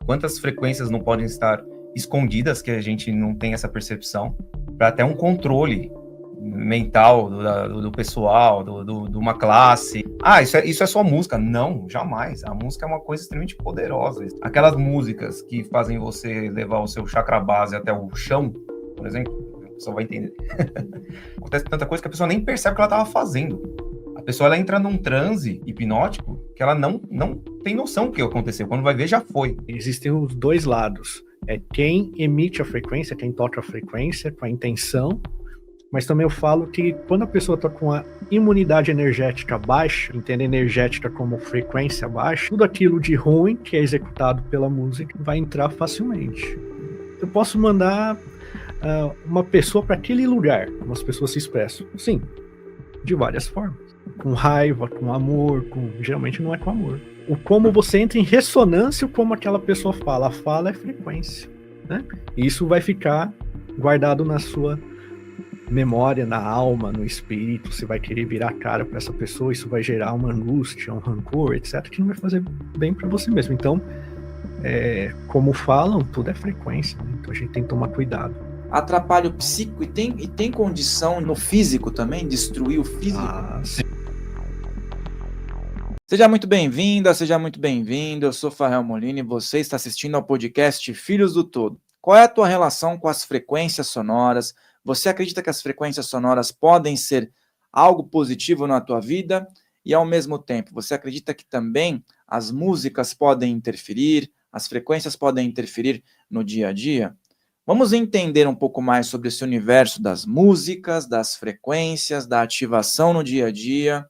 Quantas frequências não podem estar escondidas que a gente não tem essa percepção, para até um controle mental do pessoal, de uma classe. Isso é só música. Não, jamais. A música é uma coisa extremamente poderosa. Aquelas músicas que fazem você levar o seu chakra base até o chão, por exemplo, a pessoa vai entender. Acontece tanta coisa que a pessoa nem percebe o que ela estava fazendo. A pessoa ela entra num transe hipnótico que ela não tem noção do que aconteceu. Quando vai ver, já foi. Existem os dois lados. É quem emite a frequência, quem toca a frequência com a intenção. Mas também eu falo que quando a pessoa está com a imunidade energética baixa, entende energética como frequência baixa, tudo aquilo de ruim que é executado pela música vai entrar facilmente. Eu posso mandar uma pessoa para aquele lugar, como as pessoas se expressam. Sim, de várias formas. Com raiva, com amor, geralmente não é com amor. O como você entra em ressonância, como aquela pessoa fala. A fala é frequência, né? E isso vai ficar guardado na sua memória, na alma, no espírito. Você vai querer virar a cara para essa pessoa, isso vai gerar uma angústia, um rancor, etc, que não vai fazer bem para você mesmo. Então, como falam, tudo é frequência, né? Então a gente tem que tomar cuidado. Atrapalha o psíquico e tem condição no físico também, destruir o físico? Sim. Seja muito bem-vinda, seja muito bem-vindo. Eu sou Farrell Molina e você está assistindo ao podcast Filhos do Todo. Qual é a tua relação com as frequências sonoras? Você acredita que as frequências sonoras podem ser algo positivo na tua vida? E, ao mesmo tempo, você acredita que também as músicas podem interferir, as frequências podem interferir no dia a dia? Vamos entender um pouco mais sobre esse universo das músicas, das frequências, da ativação no dia a dia,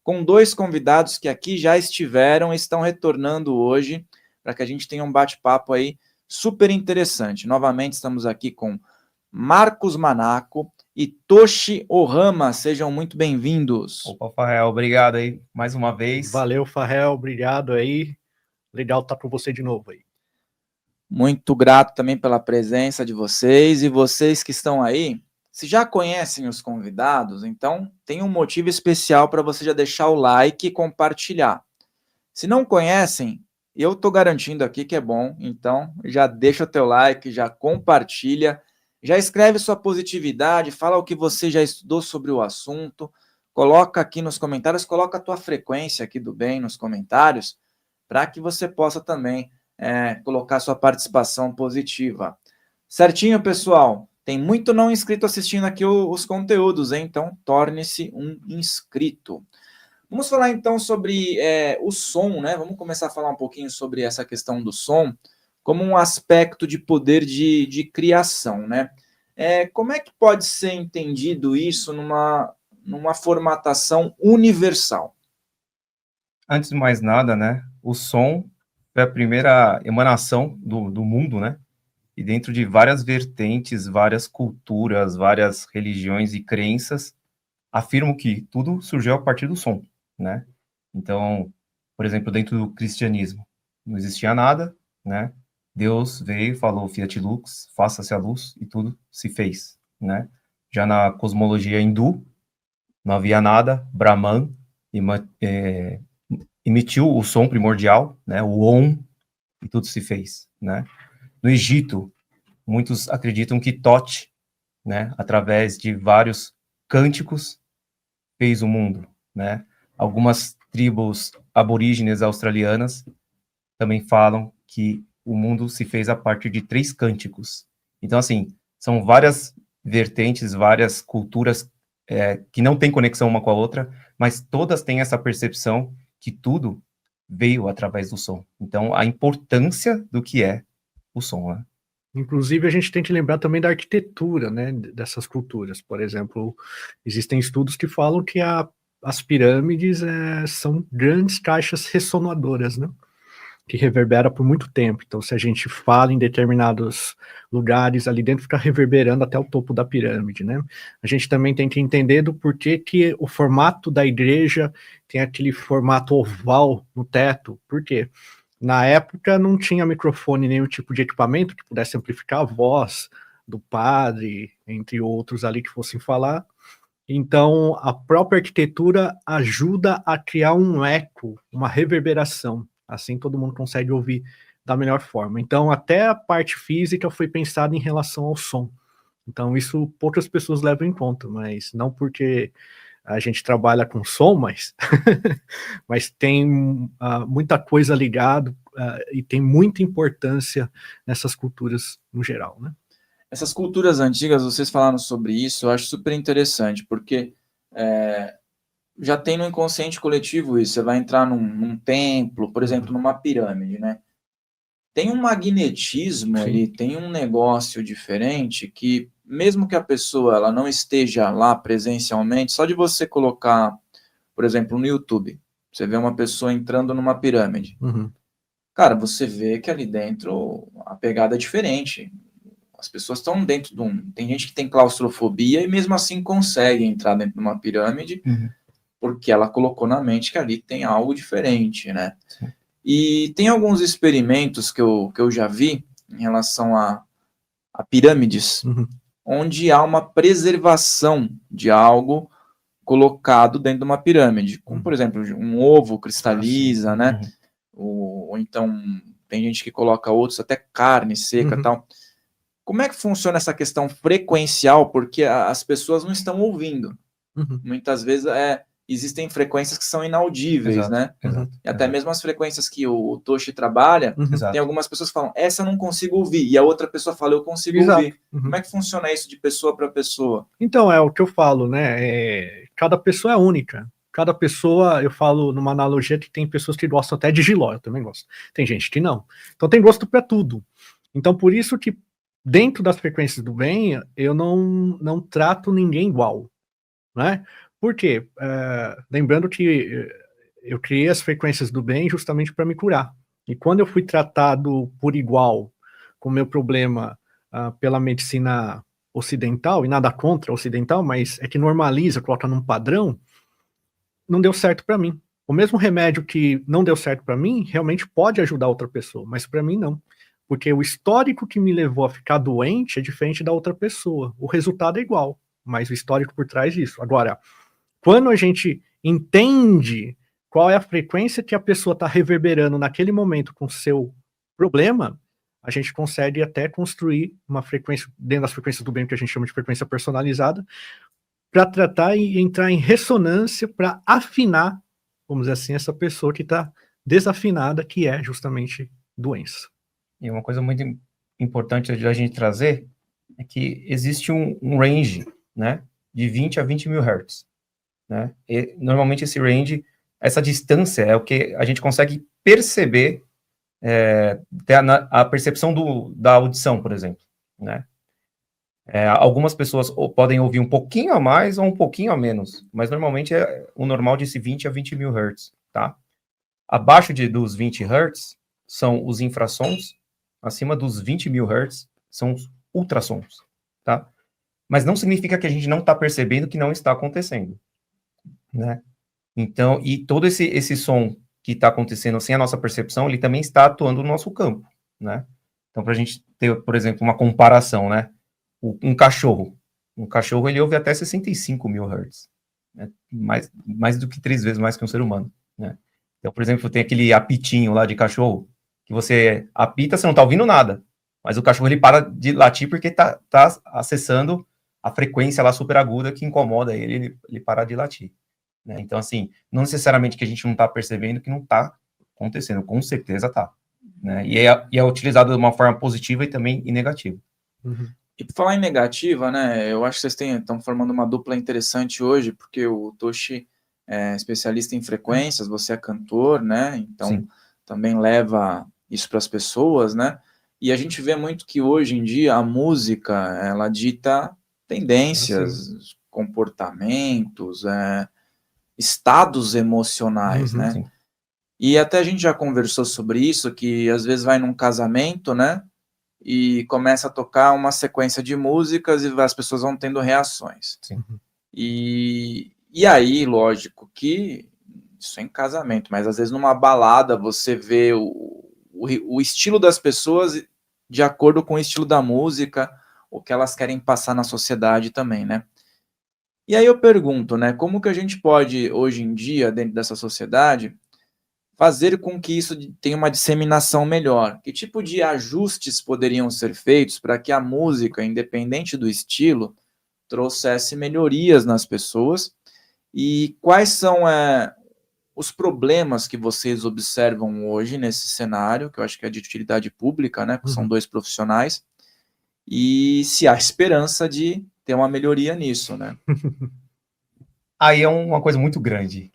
com dois convidados que aqui já estiveram e estão retornando hoje, para que a gente tenha um bate-papo aí super interessante. Novamente estamos aqui com Marcos Manaco e Toshi Ohama. Sejam muito bem-vindos. Opa, Farrell, obrigado aí mais uma vez. Valeu, Farrell, obrigado aí. Legal estar com você de novo aí. Muito grato também pela presença de vocês. E vocês que estão aí, se já conhecem os convidados, então tem um motivo especial para você já deixar o like e compartilhar. Se não conhecem, eu estou garantindo aqui que é bom, então já deixa o teu like, já compartilha, já escreve sua positividade, fala o que você já estudou sobre o assunto, coloca aqui nos comentários, coloca a tua frequência aqui do bem nos comentários, para que você possa também colocar sua participação positiva. Certinho, pessoal? Tem muito não inscrito assistindo aqui os conteúdos, hein? Então torne-se um inscrito. Vamos falar então sobre o som, né? Vamos começar a falar um pouquinho sobre essa questão do som como um aspecto de poder de criação, né? Como é que pode ser entendido isso numa formatação universal? Antes de mais nada, né? O som foi a primeira emanação do mundo, né? E dentro de várias vertentes, várias culturas, várias religiões e crenças, afirmo que tudo surgiu a partir do som, né? Então, por exemplo, dentro do cristianismo, não existia nada, né? Deus veio e falou, Fiat Lux, faça-se a luz, e tudo se fez, né? Já na cosmologia hindu, não havia nada, Brahman emitiu o som primordial, né? O Om, e tudo se fez, né? No Egito, muitos acreditam que Thoth, né, através de vários cânticos, fez o mundo, né? Algumas tribos aborígenes australianas também falam que o mundo se fez a partir de 3 cânticos. Então, assim, são várias vertentes, várias culturas que não têm conexão uma com a outra, mas todas têm essa percepção que tudo veio através do som. Então, a importância do que é o som, né? Inclusive, a gente tem que lembrar também da arquitetura, né, dessas culturas. Por exemplo, existem estudos que falam que as pirâmides são grandes caixas ressonadoras, né, que reverbera por muito tempo. Então, se a gente fala em determinados lugares, ali dentro fica reverberando até o topo da pirâmide, né. A gente também tem que entender do porquê que o formato da igreja tem aquele formato oval no teto. Por quê? Na época não tinha microfone, nenhum tipo de equipamento que pudesse amplificar a voz do padre, entre outros ali que fossem falar. Então, a própria arquitetura ajuda a criar um eco, uma reverberação. Assim todo mundo consegue ouvir da melhor forma. Então, até a parte física foi pensada em relação ao som. Então, isso poucas pessoas levam em conta, mas não porque a gente trabalha com som, mas tem muita coisa ligada e tem muita importância nessas culturas no geral, né? Essas culturas antigas, vocês falaram sobre isso, eu acho super interessante, porque já tem no inconsciente coletivo isso. Você vai entrar num templo, por exemplo, numa pirâmide, né? Tem um magnetismo ali, tem um negócio diferente que, mesmo que a pessoa ela não esteja lá presencialmente, só de você colocar, por exemplo, no YouTube, você vê uma pessoa entrando numa pirâmide. Cara, você vê que ali dentro a pegada é diferente. As pessoas estão dentro de um... Tem gente que tem claustrofobia e mesmo assim consegue entrar dentro de uma pirâmide, porque ela colocou na mente que ali tem algo diferente, né? Sim. E tem alguns experimentos que eu já vi em relação a pirâmides, onde há uma preservação de algo colocado dentro de uma pirâmide. Como, por exemplo, um ovo cristaliza, né? Ou então tem gente que coloca outros, até carne seca e tal. Como é que funciona essa questão frequencial? Porque as pessoas não estão ouvindo. Muitas vezes existem frequências que são inaudíveis, Exato, né? exato, E até mesmo as frequências que o Toshi trabalha, tem algumas pessoas que falam, essa eu não consigo ouvir, e a outra pessoa fala, eu consigo ouvir. Como é que funciona isso de pessoa para pessoa? Então, é o que eu falo, né? Cada pessoa é única. Cada pessoa, eu falo numa analogia que tem pessoas que gostam até de jiló, eu também gosto. Tem gente que não. Então tem gosto para tudo. Então por isso que dentro das frequências do bem, eu não trato ninguém igual, né? Por quê? Lembrando que eu criei as frequências do bem justamente para me curar. E quando eu fui tratado por igual com o meu problema pela medicina ocidental, e nada contra ocidental, mas é que normaliza, coloca num padrão, não deu certo para mim. O mesmo remédio que não deu certo para mim, realmente pode ajudar outra pessoa, mas para mim não. Porque o histórico que me levou a ficar doente é diferente da outra pessoa. O resultado é igual, mas o histórico por trás disso. Agora, quando a gente entende qual é a frequência que a pessoa está reverberando naquele momento com o seu problema, a gente consegue até construir uma frequência, dentro das frequências do bem, que a gente chama de frequência personalizada, para tratar e entrar em ressonância para afinar, vamos dizer assim, essa pessoa que está desafinada, que é justamente doença. E uma coisa muito importante de a gente trazer é que existe um range, né, de 20 a 20 mil Hz, né? E, normalmente esse range, essa distância é o que a gente consegue perceber, ter a percepção da audição, por exemplo, né? Algumas pessoas podem ouvir um pouquinho a mais ou um pouquinho a menos, mas normalmente o normal de 20 a 20 mil Hz, tá? Abaixo dos 20 Hz são os infrassons, acima dos 20 mil Hz são os ultrassons, tá? Mas não significa que a gente não está percebendo que não está acontecendo, né? Então, e todo esse som que está acontecendo sem a nossa percepção, ele também está atuando no nosso campo, né? Então, para a gente ter, por exemplo, uma comparação, né? Um cachorro ele ouve até 65 mil Hz, né? Mais do que 3 vezes mais que um ser humano, né? Então, por exemplo, tem aquele apitinho lá de cachorro, que você apita, você não está ouvindo nada, mas o cachorro ele para de latir porque tá acessando a frequência lá super aguda que incomoda ele para de latir, né? Então, assim, não necessariamente que a gente não está percebendo que não está acontecendo, com certeza está, né? E é utilizado de uma forma positiva e também negativa. E por falar em negativa, né, eu acho que vocês estão formando uma dupla interessante hoje, porque o Toshi é especialista em frequências, você é cantor, né, então Sim. também leva isso para as pessoas, né, e a gente vê muito que hoje em dia a música, ela dita tendências, comportamentos, estados emocionais, né, Sim. e até a gente já conversou sobre isso, que às vezes vai num casamento, né, e começa a tocar uma sequência de músicas e as pessoas vão tendo reações. Sim. E aí, lógico que isso é em casamento, mas às vezes numa balada você vê o estilo das pessoas de acordo com o estilo da música, o que elas querem passar na sociedade também, né? E aí eu pergunto, né, como que a gente pode, hoje em dia, dentro dessa sociedade, fazer com que isso tenha uma disseminação melhor. Que tipo de ajustes poderiam ser feitos para que a música, independente do estilo, trouxesse melhorias nas pessoas? E quais são os problemas que vocês observam hoje nesse cenário, que eu acho que é de utilidade pública, né? Porque são 2 profissionais, e se há esperança de ter uma melhoria nisso, né? Aí é uma coisa muito grande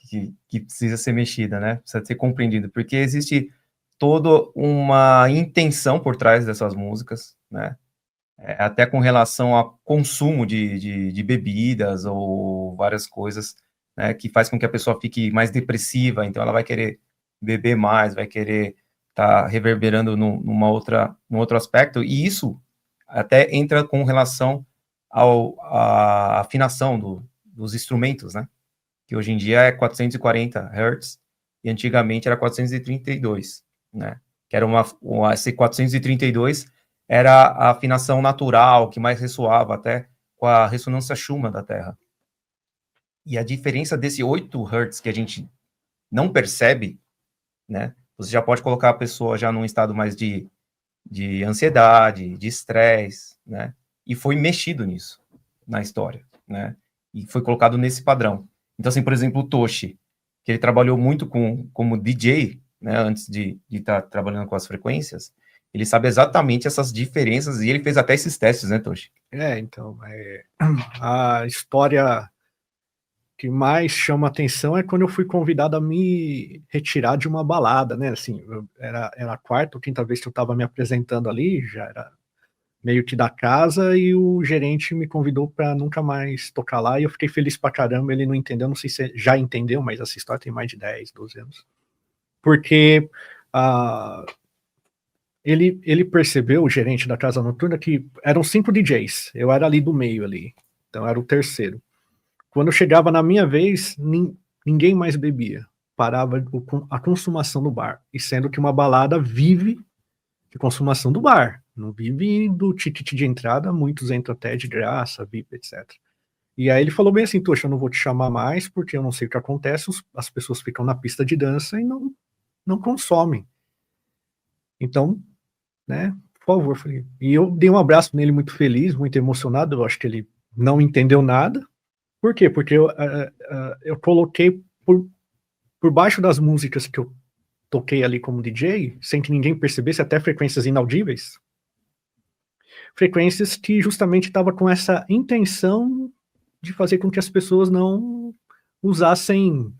que precisa ser mexida, né? Precisa ser compreendido, porque existe toda uma intenção por trás dessas músicas, né? Até com relação ao consumo de bebidas ou várias coisas, né? Que faz com que a pessoa fique mais depressiva, então ela vai querer beber mais, vai querer estar reverberando num outro aspecto, e isso até entra com relação à afinação dos instrumentos, né? Que hoje em dia é 440 Hz, e antigamente era 432, né? Que era esse 432 era a afinação natural, que mais ressoava até com a ressonância Schumann da Terra. E a diferença desse 8 Hz que a gente não percebe, né? Você já pode colocar a pessoa já num estado mais de ansiedade, de estresse, né? E foi mexido nisso na história, né? E foi colocado nesse padrão. Então, assim, por exemplo, o Toshi, que ele trabalhou muito como DJ, né, antes de estar trabalhando com as frequências, ele sabe exatamente essas diferenças, e ele fez até esses testes, né, Toshi? Então, a história que mais chama atenção é quando eu fui convidado a me retirar de uma balada, né, assim, era a 4ª ou 5ª vez que eu estava me apresentando ali, já era meio que da casa, e o gerente me convidou para nunca mais tocar lá, e eu fiquei feliz pra caramba. Ele não entendeu, não sei se já entendeu, mas essa história tem mais de 10, 12 anos. Porque ele percebeu, o gerente da casa noturna, que eram 5 DJs, eu era ali do meio ali, então era o terceiro. Quando chegava na minha vez, ninguém mais bebia, parava a consumação do bar, e sendo que uma balada vive de consumação do bar, não vive do ticket de entrada, muitos entram até de graça, VIP, etc. E aí ele falou bem assim: Tocha, eu não vou te chamar mais, porque eu não sei o que acontece, as pessoas ficam na pista de dança e não consomem. Então, né, por favor. E eu dei um abraço nele muito feliz, muito emocionado. Eu acho que ele não entendeu nada. Por quê? Porque eu coloquei por baixo das músicas que eu toquei ali como DJ, sem que ninguém percebesse, até frequências inaudíveis, frequências que justamente estavam com essa intenção de fazer com que as pessoas não usassem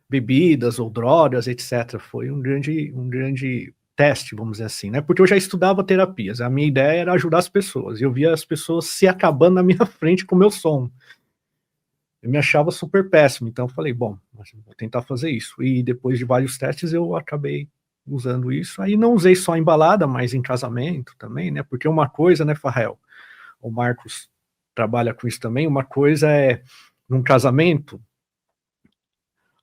bebidas ou drogas, etc. Foi um grande teste, vamos dizer assim, né? Porque eu já estudava terapias, a minha ideia era ajudar as pessoas, e eu via as pessoas se acabando na minha frente com o meu som. Eu me achava super péssimo, então eu falei, bom, vou tentar fazer isso. E depois de vários testes eu acabei usando isso. Aí não usei só em balada, mas em casamento também, né? Porque uma coisa, né, Farrell, o Marcos trabalha com isso também, uma coisa é, num casamento,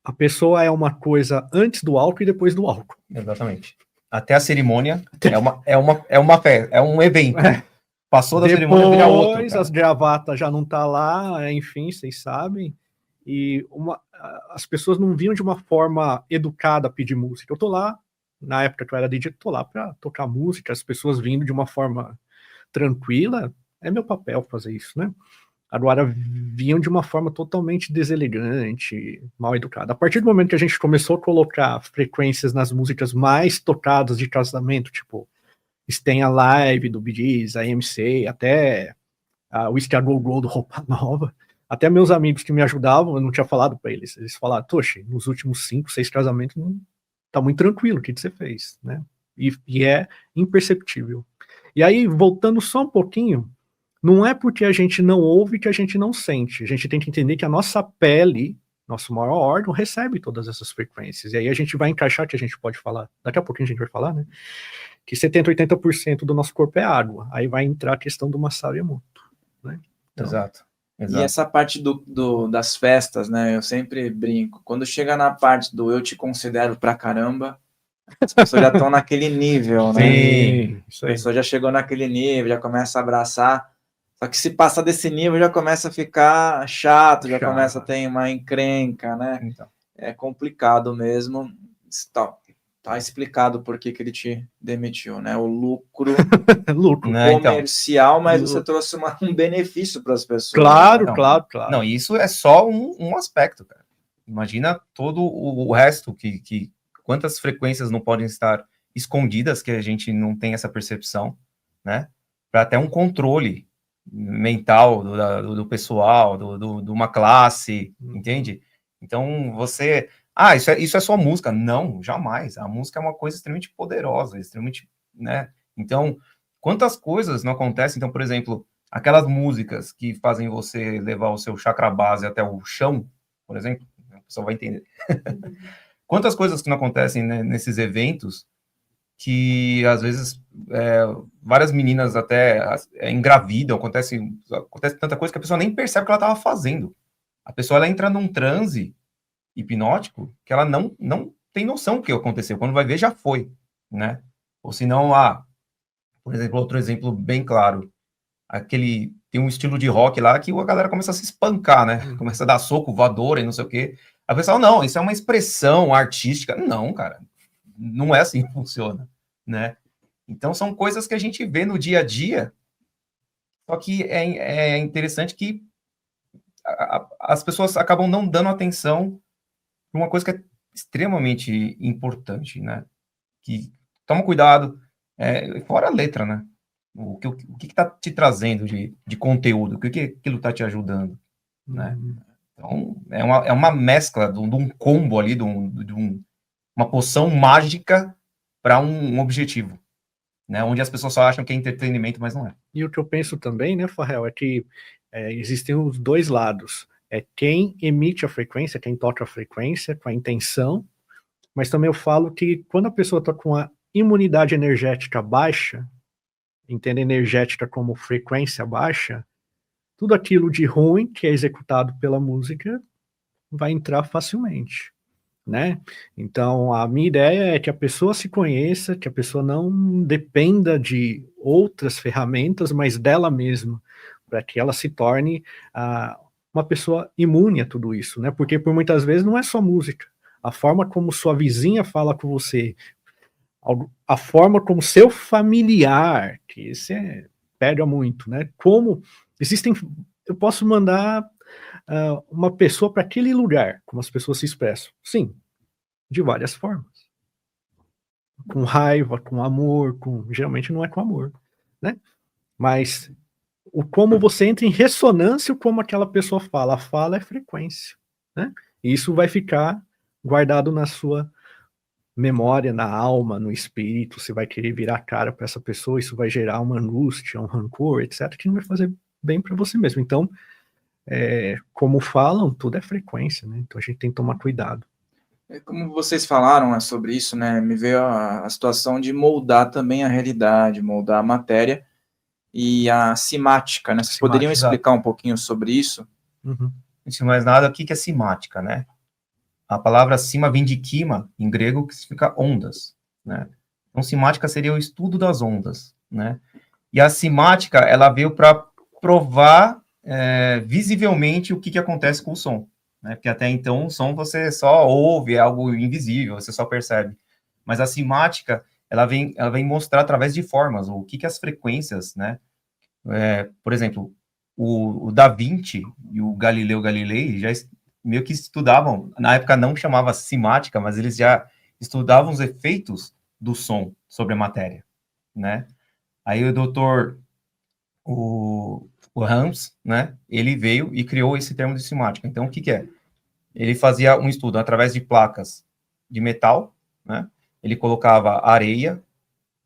a pessoa é uma coisa antes do álcool e depois do álcool. Exatamente. Até a cerimônia é uma festa, é um evento. Passou da cerimônia, vira outro. Depois as gravatas já não tá lá, enfim, vocês sabem. E as pessoas não vinham de uma forma educada a pedir música. Eu tô lá, na época que eu era DJ, tô lá para tocar música, as pessoas vindo de uma forma tranquila, é meu papel fazer isso, né? Agora vinham de uma forma totalmente deselegante, mal educada. A partir do momento que a gente começou a colocar frequências nas músicas mais tocadas de casamento, tipo Stay Alive do Bee Gees, a MC, até a Whiskey a Go Go do Roupa Nova, até meus amigos que me ajudavam, eu não tinha falado para eles, eles falaram, Toshi, nos últimos 5, 6 casamentos tá muito tranquilo, o que você fez, né? E é imperceptível. E aí, voltando só um pouquinho, não é porque a gente não ouve que a gente não sente, a gente tem que entender que a nossa pele, nosso maior órgão, recebe todas essas frequências, e aí a gente vai encaixar, que a gente pode falar, daqui a pouquinho a gente vai falar, né? Que 70%, 80% do nosso corpo é água. Aí vai entrar a questão do Masaru Emoto, né? Então, Exato. E essa parte das festas, né? Eu sempre brinco. Quando chega na parte do eu te considero pra caramba, as pessoas já estão naquele nível, né? Sim, isso aí. A pessoa já chegou naquele nível, já começa a abraçar. Só que se passar desse nível, já começa a ficar chato, já começa a ter uma encrenca, né? Então. É complicado mesmo. Tá explicado por que ele te demitiu, né? O lucro Lucro. Né, então, comercial, mas Lu- você trouxe um benefício para as pessoas. Claro, né? claro, claro. não, isso é só um aspecto, cara. Imagina todo o resto, quantas frequências não podem estar escondidas que a gente não tem essa percepção, né? Para até um controle mental do pessoal, de uma classe, entende? Então, isso é só música. Não, jamais. A música é uma coisa extremamente poderosa, extremamente, né? Então, quantas coisas não acontecem? Então, por exemplo, aquelas músicas que fazem você levar o seu chakra base até o chão, por exemplo, a pessoa vai entender. Quantas coisas que não acontecem, né, nesses eventos que, às vezes, várias meninas até engravidam, acontece tanta coisa que a pessoa nem percebe o que ela estava fazendo. A pessoa, ela entra num transe hipnótico que ela não tem noção do que aconteceu. Quando vai ver, já foi, né? Ou se não, por exemplo, outro exemplo bem claro, tem um estilo de rock lá que a galera começa a se espancar, né? Começa a dar soco, voadora e não sei o quê. A pessoa, não, isso é uma expressão artística. Não, cara, não é assim que funciona, né? Então, são coisas que a gente vê no dia a dia, só que é interessante que as pessoas acabam não dando atenção para uma coisa que é extremamente importante, né? Que toma cuidado, fora a letra, né? O que está te trazendo de conteúdo, o que aquilo está te ajudando, né? Então, é uma mescla de um combo ali, uma poção mágica para um objetivo, né? Onde as pessoas só acham que é entretenimento, mas não é. E o que eu penso também, né, Farrell, é que existem os dois lados. É quem emite a frequência, quem toca a frequência com a intenção, mas também eu falo que quando a pessoa está com a imunidade energética baixa, entende energética como frequência baixa, tudo aquilo de ruim que é executado pela música vai entrar facilmente, né? Então, a minha ideia é que a pessoa se conheça, que a pessoa não dependa de outras ferramentas, mas dela mesma, para que ela se torne uma pessoa imune a tudo isso, né? Porque por muitas vezes não é só música. A forma como sua vizinha fala com você, a forma como seu familiar, que isso pega muito, né? Como eu posso mandar uma pessoa para aquele lugar, como as pessoas se expressam. Sim, de várias formas. Com raiva, com amor, geralmente não é com amor, né? Mas como você entra em ressonância com como aquela pessoa fala. A fala é frequência, né? E isso vai ficar guardado na sua memória, na alma, no espírito. Você vai querer virar a cara para essa pessoa, isso vai gerar uma angústia, um rancor, etc., que não vai fazer bem para você mesmo. Então, como falam, tudo é frequência, né? Então a gente tem que tomar cuidado. Como vocês falaram, né, sobre isso, né, me veio a situação de moldar também a realidade, moldar a matéria e a simática, né? Vocês poderiam explicar um pouquinho sobre isso? Uhum. Antes de mais nada, o que é simática, né? A palavra sima vem de quima, em grego, que significa ondas, né? Então, simática seria o estudo das ondas, né? E a simática, ela veio para provar visivelmente o que acontece com o som, né? Porque até então o som você só ouve, é algo invisível, você só percebe. Mas a simática, ela vem mostrar através de formas, o que as frequências, né? Por exemplo, o Da Vinci e o Galileu Galilei já meio que estudavam, na época não chamava simática, mas eles já estudavam os efeitos do som sobre a matéria, né? Aí o Rams, né, ele veio e criou esse termo de simática. Então, o que é? Ele fazia um estudo através de placas de metal, né? Ele colocava areia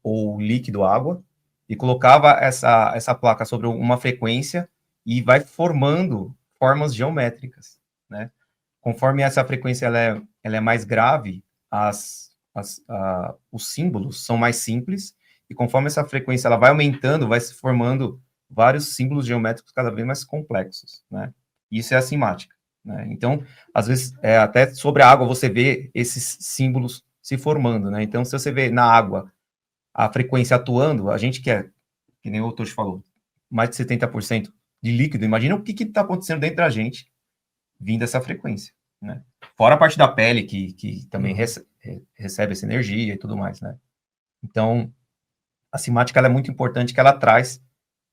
ou líquido água e colocava essa placa sobre uma frequência e vai formando formas geométricas, né? Conforme essa frequência ela é mais grave, os símbolos são mais simples, e conforme essa frequência ela vai aumentando, vai se formando vários símbolos geométricos cada vez mais complexos, né? Isso é a simática, né? Então, às vezes, até sobre a água você vê esses símbolos se formando, né? Então, se você vê na água a frequência atuando, a gente que nem o Toshi falou, mais de 70% de líquido, imagina o que está acontecendo dentro da gente vindo essa frequência, né? Fora a parte da pele que também recebe essa energia e tudo mais, né? Então, a simática ela é muito importante, que ela traz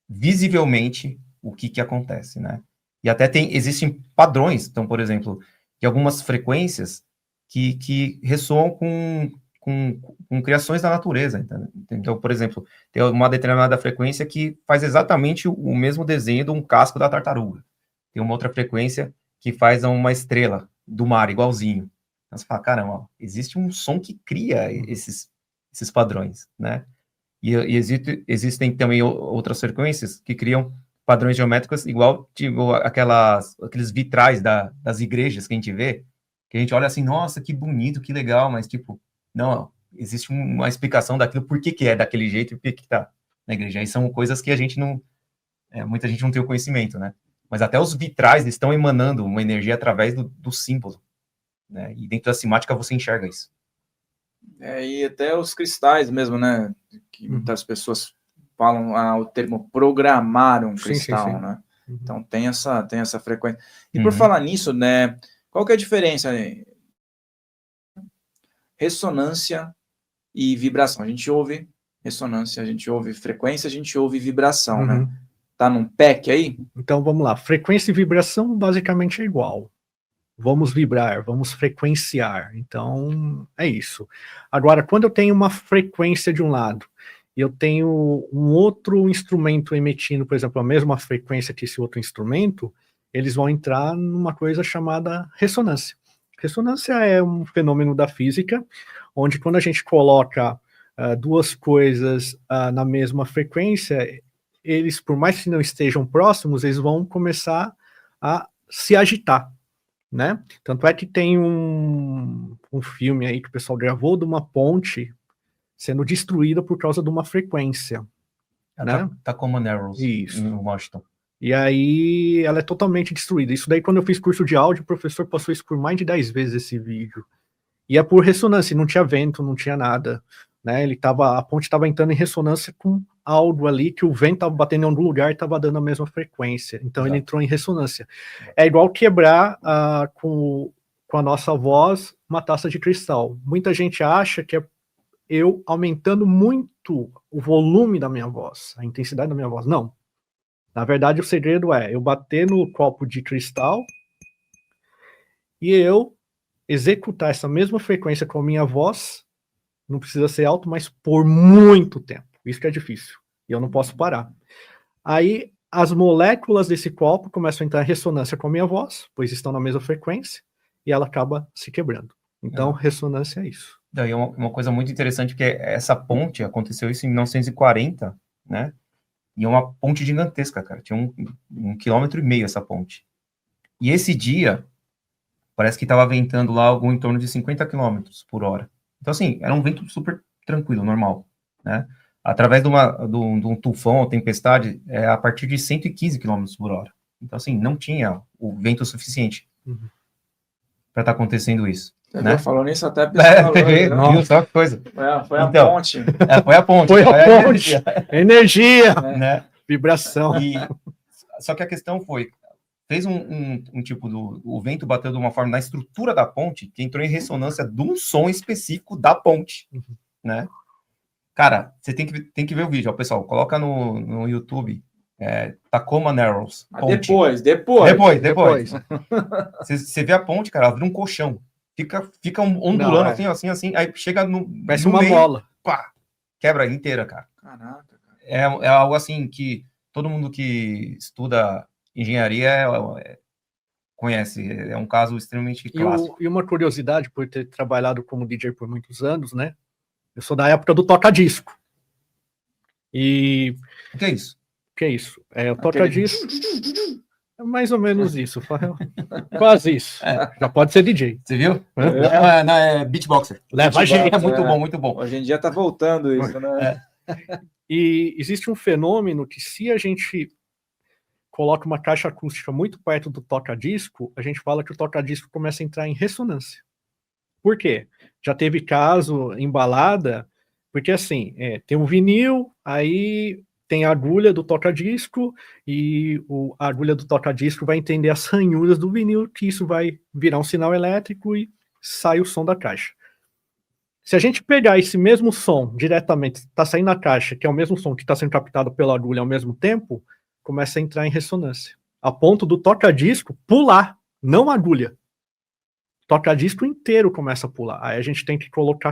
visivelmente o que acontece, né? E até existem padrões, então, por exemplo, de algumas frequências que ressoam com criações da natureza. Então, por exemplo, tem uma determinada frequência que faz exatamente o mesmo desenho de um casco da tartaruga. Tem uma outra frequência que faz uma estrela do mar, igualzinho. Então, você fala, caramba, ó, existe um som que cria esses padrões, né? E existem também outras frequências que criam padrões geométricos igual tipo, aqueles vitrais das igrejas que a gente vê, que a gente olha assim, nossa, que bonito, que legal, mas tipo, não, existe uma explicação daquilo, por que é daquele jeito e por que tá na igreja. Aí são coisas que a gente não, muita gente não tem o conhecimento, né? Mas até os vitrais estão emanando uma energia através do símbolo, né? E dentro da simática você enxerga isso. E até os cristais mesmo, né? Que muitas pessoas falam o termo programar um cristal, sim. Né? Então tem essa frequência. E por falar nisso, né? Qual que é a diferença? Ressonância e vibração. A gente ouve ressonância, a gente ouve frequência, a gente ouve vibração, né? Tá num pack aí? Então vamos lá. Frequência e vibração basicamente é igual. Vamos vibrar, vamos frequenciar. Então, é isso. Agora, quando eu tenho uma frequência de um lado, e eu tenho um outro instrumento emitindo, por exemplo, a mesma frequência que esse outro instrumento, eles vão entrar numa coisa chamada ressonância. Ressonância é um fenômeno da física, onde quando a gente coloca duas coisas na mesma frequência, eles, por mais que não estejam próximos, eles vão começar a se agitar. Né? Tanto é que tem um filme aí que o pessoal gravou de uma ponte sendo destruída por causa de uma frequência. Né? Tacoma Narrows, isso. Em Washington. E aí ela é totalmente destruída. Isso daí, quando eu fiz curso de áudio, o professor passou isso por mais de 10 vezes esse vídeo. E é por ressonância, não tinha vento, não tinha nada. Né? A ponte estava entrando em ressonância com algo ali, que o vento estava batendo em algum lugar e estava dando a mesma frequência. Então ele entrou em ressonância. É igual quebrar com a nossa voz uma taça de cristal. Muita gente acha que é eu aumentando muito o volume da minha voz, a intensidade da minha voz. Não. Na verdade, o segredo é eu bater no copo de cristal e eu executar essa mesma frequência com a minha voz. Não precisa ser alto, mas por muito tempo. Isso que é difícil. E eu não posso parar. Aí, as moléculas desse copo começam a entrar em ressonância com a minha voz, pois estão na mesma frequência, e ela acaba se quebrando. Então, ressonância é isso. Daí uma coisa muito interessante, que essa ponte, aconteceu isso em 1940, né? E é uma ponte gigantesca, cara. Tinha 1,5 km essa ponte. E esse dia, parece que estava ventando lá algo em torno de 50 km por hora. Então, assim, era um vento super tranquilo, normal, né? Através de um tufão ou tempestade, a partir de 115 km por hora. Então, assim, não tinha o vento suficiente para estar acontecendo isso. Né? Falou nisso até a pessoa viu só que coisa. Foi a ponte. Foi a ponte. Foi a ponte. Energia. Né? Vibração. Só que a questão foi, fez um tipo o vento bateu de uma forma na estrutura da ponte que entrou em ressonância de um som específico da ponte, né? Cara, você tem que ver o vídeo, ó, pessoal, coloca no YouTube, Tacoma Narrows. Depois. Você vê a ponte, cara, ela vira um colchão, fica ondulando assim, aí chega parece uma bola. Pá, quebra inteira, cara. Caraca, cara. É algo assim que todo mundo que estuda engenharia conhece, é um caso extremamente clássico. E uma curiosidade, por ter trabalhado como DJ por muitos anos, né? Eu sou da época do toca-disco. E... O que é isso? O que é isso? O toca-disco... É mais ou menos isso. Quase isso. Já pode ser DJ. Você viu? É beatboxer. Leva a gente. É muito bom, muito bom. Hoje em dia tá voltando isso, né? E existe um fenômeno que, se a gente coloca uma caixa acústica muito perto do toca-disco, a gente fala que o toca-disco começa a entrar em ressonância. Por quê? Já teve caso em balada, porque assim, tem um vinil, aí tem a agulha do toca-disco, e a agulha do toca-disco vai entender as ranhuras do vinil, que isso vai virar um sinal elétrico e sai o som da caixa. Se a gente pegar esse mesmo som diretamente, está saindo na caixa, que é o mesmo som que está sendo captado pela agulha ao mesmo tempo, começa a entrar em ressonância. A ponto do toca-disco pular, não a agulha. Toca-disco inteiro começa a pular. Aí a gente tem que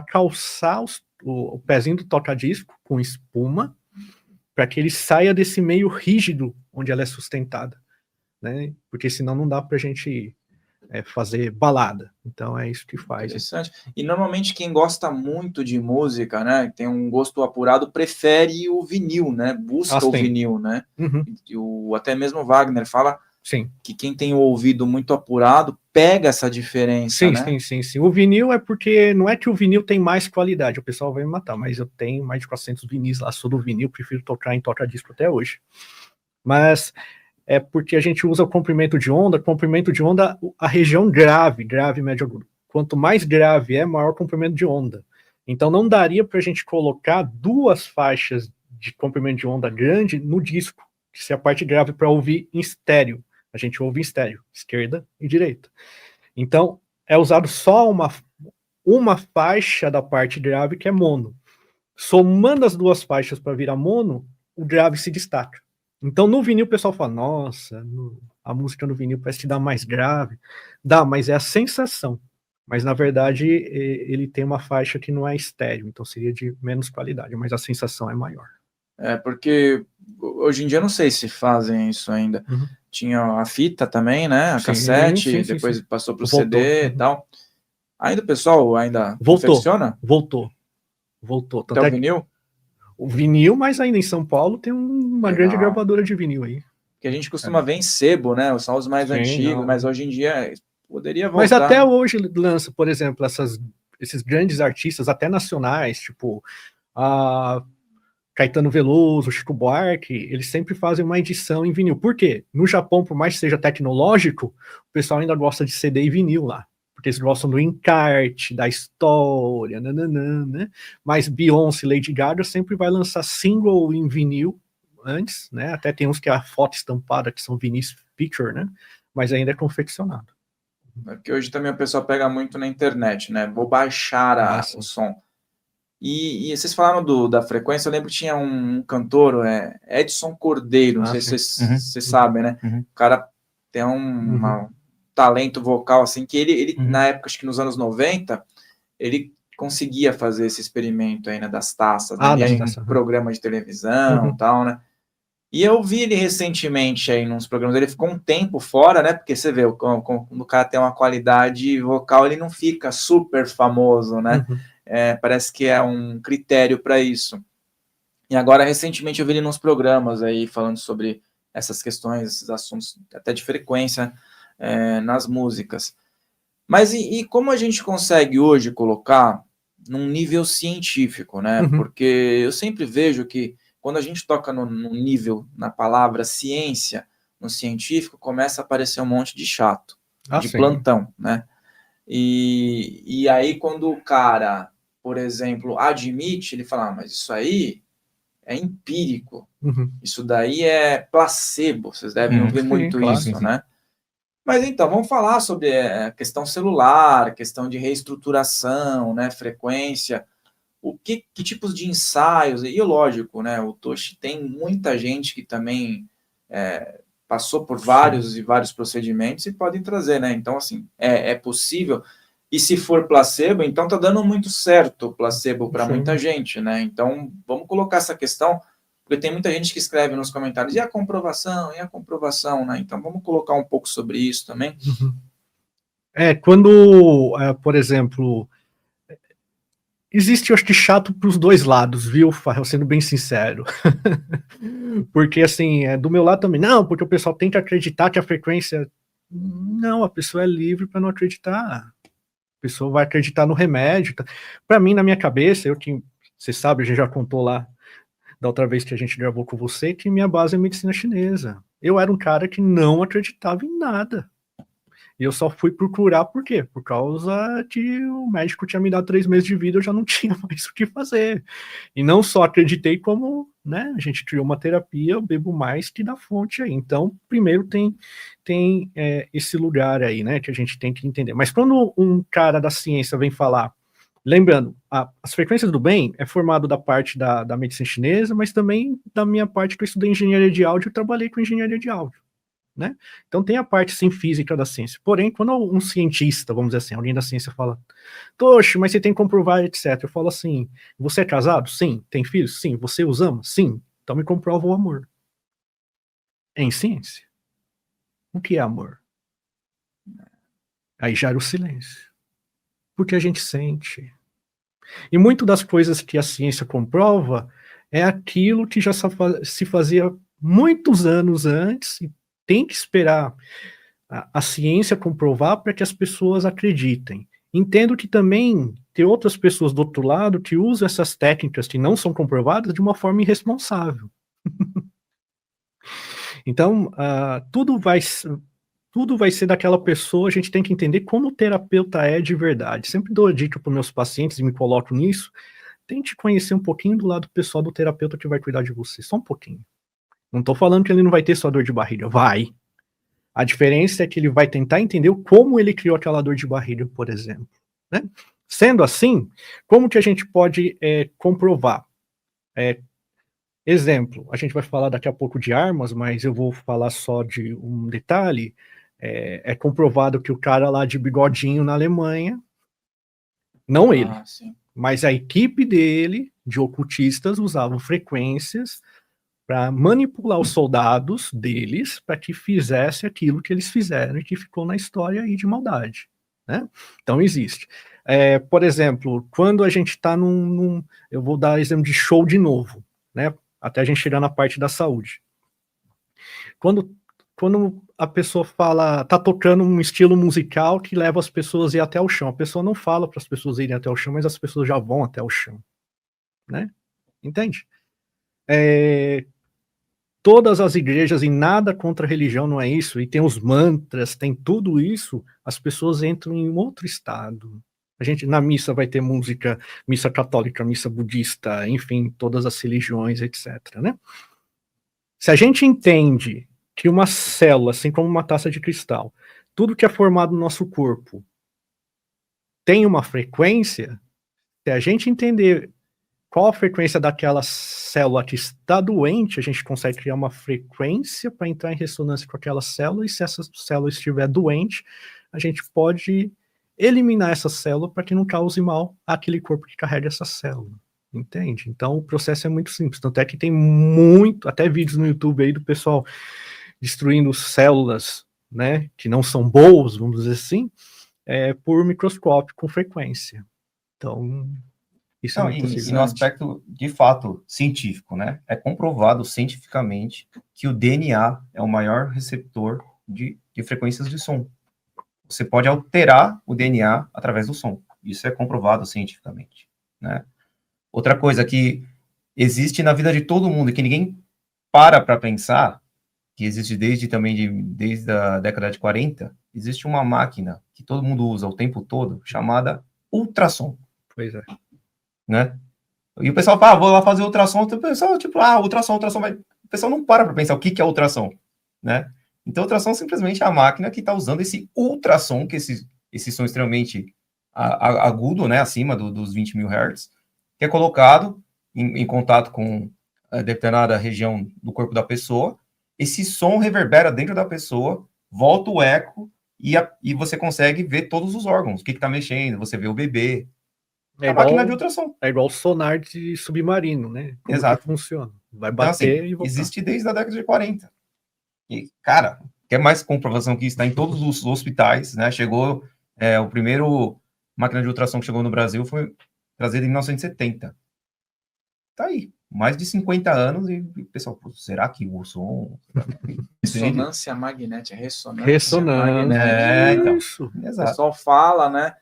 calçar o pezinho do toca-disco com espuma, para que ele saia desse meio rígido onde ela é sustentada, né? Porque senão não dá para a gente fazer balada. Então é isso que faz. Interessante. E normalmente quem gosta muito de música, né, tem um gosto apurado, prefere o vinil, né? Busca o vinil, né? Até mesmo Wagner fala que quem tem o ouvido muito apurado pega essa diferença, né? Sim. O vinil é porque não é que o vinil tem mais qualidade, o pessoal vai me matar, mas eu tenho mais de 400 vinis lá, sou do vinil, prefiro tocar em toca-disco até hoje. Mas é porque a gente usa o comprimento de onda, a região grave, médio agudo. Quanto mais grave maior o comprimento de onda. Então não daria para a gente colocar 2 faixas de comprimento de onda grande no disco, que se a parte grave para ouvir em estéreo. A gente ouve em estéreo, esquerda e direita. Então é usado só uma faixa da parte grave que é mono. Somando as 2 faixas para virar mono, o grave se destaca. Então, no vinil, o pessoal fala, nossa, a música no vinil parece que dá mais grave. Dá, mas é a sensação. Mas, na verdade, ele tem uma faixa que não é estéreo, então seria de menos qualidade, mas a sensação é maior. Porque hoje em dia, não sei se fazem isso ainda. Tinha a fita também, né? A cassete, depois passou para o CD e tal. Ainda o pessoal confecciona? Voltou. Até o vinil? O vinil, mas ainda em São Paulo tem uma grande gravadora de vinil aí. Que a gente costuma ver em sebo, né? São os mais antigos, mas hoje em dia poderia voltar. Mas até hoje lança, por exemplo, esses grandes artistas, até nacionais, tipo a Caetano Veloso, Chico Buarque, eles sempre fazem uma edição em vinil. Por quê? No Japão, por mais que seja tecnológico, o pessoal ainda gosta de CD e vinil lá. Porque eles gostam do encarte, da história, né? Mas Beyoncé, Lady Gaga sempre vai lançar single em vinil antes, né? Até tem uns que é a foto estampada, que são vinis picture, né? Mas ainda é confeccionado. Porque hoje também o pessoal pega muito na internet, né? Vou baixar o som. E vocês falaram da frequência, eu lembro que tinha um cantor, Edson Cordeiro, não sei se vocês sabem, né? O cara tem um talento vocal, assim, que ele na época, acho que nos anos 90, ele conseguia fazer esse experimento aí, né, das taças, né, em programa de televisão e tal, né? E eu vi ele recentemente aí nos programas, ele ficou um tempo fora, né, porque você vê, quando o cara tem uma qualidade vocal, ele não fica super famoso, né? Parece que é um critério para isso. E agora, recentemente, eu vi ele nos programas aí, falando sobre essas questões, esses assuntos, até de frequência, nas músicas. Mas e como a gente consegue hoje colocar num nível científico, né? Porque eu sempre vejo que quando a gente toca no nível, na palavra ciência, no científico, começa a aparecer um monte de chato, de plantão, né? E aí quando o cara, por exemplo, admite, ele fala, mas isso aí é empírico, isso daí é placebo, vocês devem ouvir muito isso, né? Mas então, vamos falar sobre a questão celular, questão de reestruturação, né, frequência, que tipos de ensaios, e lógico, né, o Toshi tem muita gente que também passou por vários e vários procedimentos e podem trazer, né, então assim, é possível, e se for placebo, então tá dando muito certo o placebo para muita gente, né, então vamos colocar essa questão, porque tem muita gente que escreve nos comentários, e a comprovação, né? Então, vamos colocar um pouco sobre isso também. Quando, por exemplo, existe, eu acho que chato para os dois lados, viu, Farrell, sendo bem sincero. Porque, assim, do meu lado também, não, porque o pessoal tem que acreditar que a frequência... Não, a pessoa é livre para não acreditar. A pessoa vai acreditar no remédio. Tá? Para mim, na minha cabeça, você sabe, a gente já contou lá, da outra vez que a gente gravou com você, que minha base é medicina chinesa. Eu era um cara que não acreditava em nada. E eu só fui procurar por quê? Por causa que o médico tinha me dado 3 meses de vida, eu já não tinha mais o que fazer. E não só acreditei, como, né, a gente criou uma terapia, eu bebo mais que da fonte aí. Então, primeiro tem esse lugar aí, né, que a gente tem que entender. Mas quando um cara da ciência vem falar Lembrando, as frequências do bem é formado da parte da medicina chinesa, mas também da minha parte que eu estudei engenharia de áudio e trabalhei com engenharia de áudio, né? Então tem a parte, sim, física da ciência. Porém, quando um cientista, vamos dizer assim, alguém da ciência fala, Toshi, mas você tem que comprovar, etc. Eu falo assim, você é casado? Sim. Tem filhos? Sim. Você os ama? Sim. Então me comprova o amor. Em ciência. O que é amor? Aí já era o silêncio. Porque a gente sente. E muito das coisas que a ciência comprova é aquilo que já se fazia muitos anos antes e tem que esperar a ciência comprovar para que as pessoas acreditem. Entendo que também tem outras pessoas do outro lado que usam essas técnicas que não são comprovadas de uma forma irresponsável. Então, tudo vai ser daquela pessoa, a gente tem que entender como o terapeuta é de verdade. Sempre dou a dica para os meus pacientes e me coloco nisso, tente conhecer um pouquinho do lado pessoal do terapeuta que vai cuidar de você, só um pouquinho. Não estou falando que ele não vai ter sua dor de barriga, vai. A diferença é que ele vai tentar entender como ele criou aquela dor de barriga, por exemplo. Né? Sendo assim, como que a gente pode comprovar? Exemplo, a gente vai falar daqui a pouco de armas, mas eu vou falar só de um detalhe. É comprovado que o cara lá de bigodinho na Alemanha, não ele, mas a equipe dele, de ocultistas, usavam frequências para manipular os soldados deles para que fizesse aquilo que eles fizeram e que ficou na história aí de maldade, né? Então existe. Por exemplo, quando a gente está eu vou dar exemplo de show de novo, né? Até a gente chegar na parte da saúde. Quando a pessoa tá tocando um estilo musical que leva as pessoas a ir até o chão, a pessoa não fala para as pessoas irem até o chão, mas as pessoas já vão até o chão, né? Entende? Todas as igrejas, e nada contra a religião, não é isso, e tem os mantras, tem tudo isso, as pessoas entram em outro estado. A gente, na missa, vai ter música, missa católica, missa budista, enfim, todas as religiões, etc, né? Se a gente entende que uma célula, assim como uma taça de cristal, tudo que é formado no nosso corpo tem uma frequência, se a gente entender qual a frequência daquela célula que está doente, a gente consegue criar uma frequência para entrar em ressonância com aquela célula, e se essa célula estiver doente, a gente pode eliminar essa célula para que não cause mal àquele corpo que carrega essa célula, entende? Então o processo é muito simples, tanto é que tem até vídeos no YouTube aí do pessoal destruindo células, né, que não são boas, vamos dizer assim, por microscópio com frequência. Então, isso não, é muito e no aspecto, de fato, científico, né? É comprovado cientificamente que o DNA é o maior receptor de frequências de som. Você pode alterar o DNA através do som. Isso é comprovado cientificamente, né? Outra coisa que existe na vida de todo mundo e que ninguém para pensar, que existe desde a década de 40, existe uma máquina que todo mundo usa o tempo todo, chamada ultrassom. Pois é. Né? E o pessoal fala, vou lá fazer ultrassom, o pessoal, tipo, ultrassom, mas o pessoal não para pensar o que é ultrassom, né? Então, ultrassom simplesmente é a máquina que está usando esse ultrassom, que esse som extremamente agudo, né, acima dos 20 mil Hz, que é colocado em contato com a determinada região do corpo da pessoa, esse som reverbera dentro da pessoa, volta o eco, e você consegue ver todos os órgãos, o que está mexendo, você vê o bebê. É igual, máquina de ultrassom. É igual sonar de submarino, né? Como Exato. que funciona. Vai bater então, assim, e voltar. Existe desde a década de 40. E, cara, quer mais comprovação que está em todos os hospitais, né? Chegou, o primeiro máquina de ultrassom que chegou no Brasil foi trazido em 1970. Tá aí, mais de 50 anos e pessoal, será que o som... Ressonância magnética, ressonância magnética. Então, isso. O pessoal fala, né?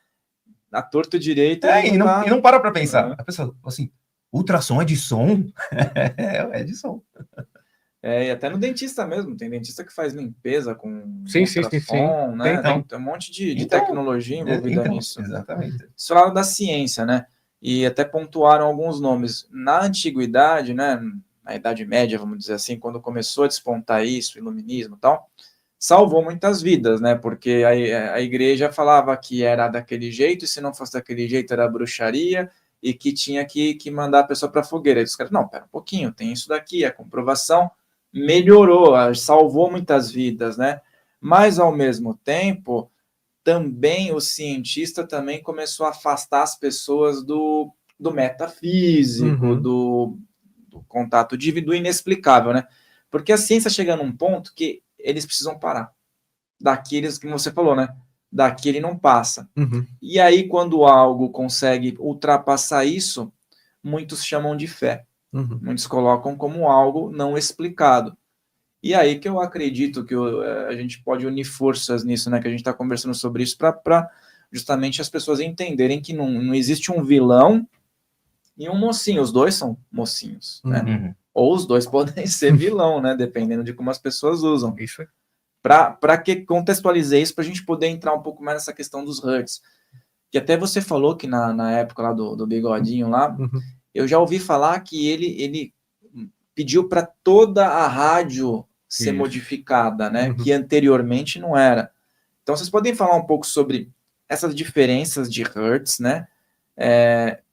A torto direito. E não para pensar. A pessoa, assim, ultrassom é de som? É de som. E até no dentista mesmo. Tem dentista que faz limpeza com sim, né? Tem um monte de tecnologia envolvida nisso. Exatamente. Isso fala da ciência, né? E até pontuaram alguns nomes. Na antiguidade, né? Na Idade Média, vamos dizer assim, quando começou a despontar isso, iluminismo e tal, salvou muitas vidas, né? Porque a igreja falava que era daquele jeito, e se não fosse daquele jeito era bruxaria, e que tinha que mandar a pessoa para a fogueira. E os caras, não, pera um pouquinho, tem isso daqui, a comprovação melhorou, salvou muitas vidas, né? Mas, ao mesmo tempo, também o cientista também começou a afastar as pessoas do metafísico, do contato do inexplicável, né? Porque a ciência chega num ponto que eles precisam parar. Daqueles que você falou, né? Daqui ele não passa. E aí, quando algo consegue ultrapassar isso, muitos chamam de fé. Muitos colocam como algo não explicado. E aí que eu acredito que a gente pode unir forças nisso, né? Que a gente está conversando sobre isso para justamente as pessoas entenderem que não existe um vilão e um mocinho. Os dois são mocinhos, né? Ou os dois podem ser vilão, né? Dependendo de como as pessoas usam. Isso é. Para que contextualizei isso, para a gente poder entrar um pouco mais nessa questão dos hertz. Que até você falou que na época lá do Bigodinho lá, eu já ouvi falar que ele pediu para toda a rádio ser modificada, né? Que anteriormente não era. Então, vocês podem falar um pouco sobre essas diferenças de hertz, né?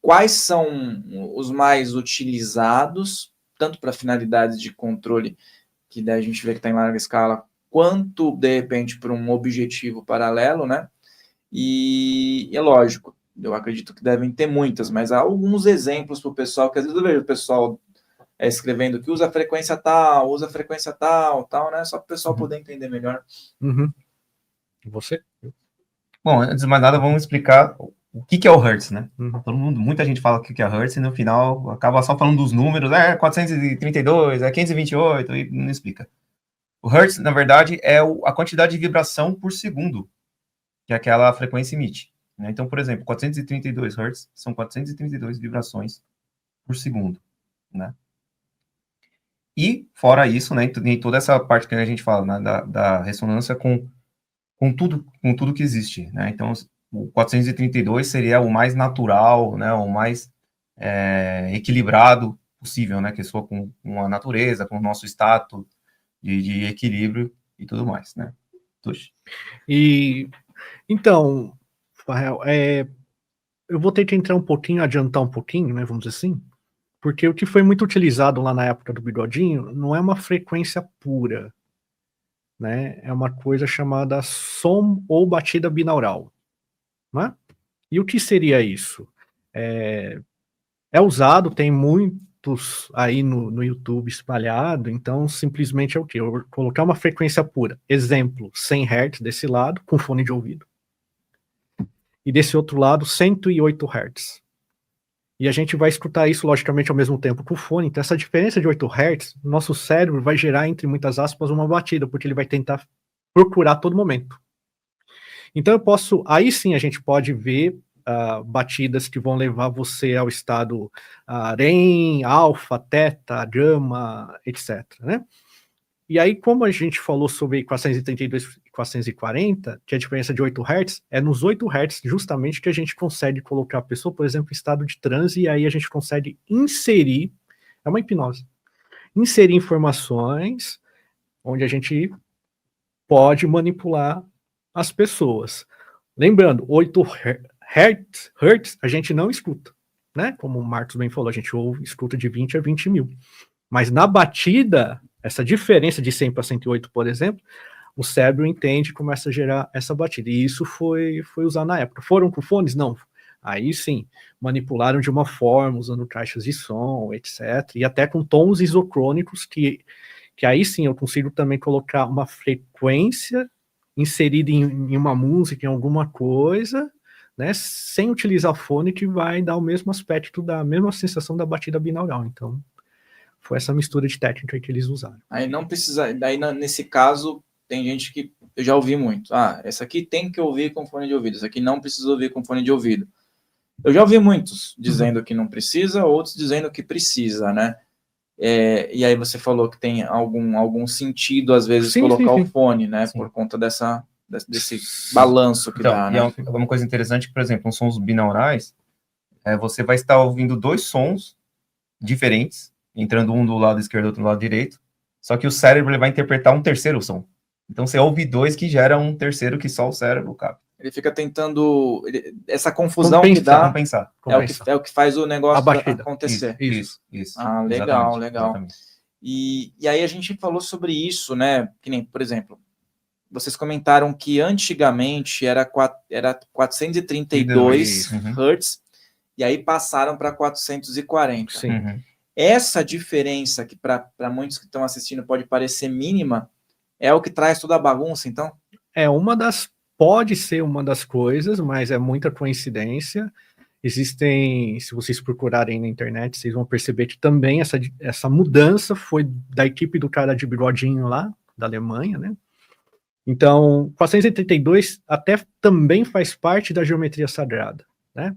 Quais são os mais utilizados, tanto para finalidades de controle, que daí a gente vê que está em larga escala, quanto, de repente, para um objetivo paralelo, né? E é lógico, eu acredito que devem ter muitas, mas há alguns exemplos para o pessoal, que às vezes eu vejo o pessoal escrevendo que usa frequência tal, né? Só para o pessoal poder entender melhor. Você? Bom, antes de mais nada, vamos explicar o que é o Hertz, né? Muita gente fala o que é Hertz e no final acaba só falando dos números, 432, 528, e não explica. O Hertz, na verdade, é a quantidade de vibração por segundo que aquela frequência emite, né? Então, por exemplo, 432 Hz são 432 vibrações por segundo, né? E, fora isso, né, em toda essa parte que a gente fala, né, da ressonância com tudo que existe, né? Então, o 432 seria o mais natural, né, o mais equilibrado possível, né, que soa com a natureza, com o nosso status de equilíbrio e tudo mais, né? E então, Rafael, eu vou ter que entrar um pouquinho, adiantar um pouquinho, né, vamos dizer assim, porque o que foi muito utilizado lá na época do Bigodinho não é uma frequência pura, né? É uma coisa chamada som ou batida binaural, né? E o que seria isso? É usado, tem muitos aí no YouTube espalhado, então simplesmente é o quê? Eu vou colocar uma frequência pura, exemplo, 100 Hz desse lado, com fone de ouvido, e desse outro lado, 108 Hz. E a gente vai escutar isso, logicamente, ao mesmo tempo com o fone. Então, essa diferença de 8 Hz, nosso cérebro vai gerar, entre muitas aspas, uma batida, porque ele vai tentar procurar a todo momento. Então, aí sim a gente pode ver batidas que vão levar você ao estado REM, alfa, teta, gama, etc., né? E aí, como a gente falou sobre 432 e 440, que a diferença de 8 Hz, é nos 8 Hz justamente que a gente consegue colocar a pessoa, por exemplo, em estado de transe, e aí a gente consegue inserir, é uma hipnose, inserir informações onde a gente pode manipular as pessoas. Lembrando, 8 Hz a gente não escuta, né? Como o Marcos bem falou, a gente escuta de 20 a 20 mil. Mas na batida, essa diferença de 100 para 108, por exemplo, o cérebro entende e começa a gerar essa batida. E isso foi usado na época. Foram com fones? Não. Aí sim, manipularam de uma forma, usando caixas de som, etc. E até com tons isocrônicos, que aí sim eu consigo também colocar uma frequência inserida em uma música, em alguma coisa, né, sem utilizar fone, que vai dar o mesmo aspecto, da mesma sensação da batida binaural. Então, foi essa mistura de técnica que eles usaram. Aí não precisa, daí nesse caso, tem gente que eu já ouvi muito. Essa aqui tem que ouvir com fone de ouvido, essa aqui não precisa ouvir com fone de ouvido. Eu já ouvi muitos dizendo que não precisa, outros dizendo que precisa, né? E aí você falou que tem algum sentido, às vezes, colocar o fone, né? Sim. Por conta desse balanço que então, dá, né? É uma coisa interessante, por exemplo, os sons binaurais, você vai estar ouvindo dois sons diferentes, entrando um do lado esquerdo e outro do lado direito, só que o cérebro ele vai interpretar um terceiro som, Então você ouve dois que gera um terceiro que só o cérebro capta. Ele fica tentando... essa confusão que dá compensar. É o que faz o negócio acontecer. Isso. Ah, legal. Exatamente. E aí a gente falou sobre isso, né? Que nem, por exemplo, vocês comentaram que antigamente era 432 Hz, e aí passaram para 440. Sim. Essa diferença, que para muitos que estão assistindo pode parecer mínima, é o que traz toda a bagunça, então? Pode ser uma das coisas, mas é muita coincidência. Existem, se vocês procurarem na internet, vocês vão perceber que também essa mudança foi da equipe do cara de bigodinho lá, da Alemanha, né? Então, 432 até também faz parte da geometria sagrada, né?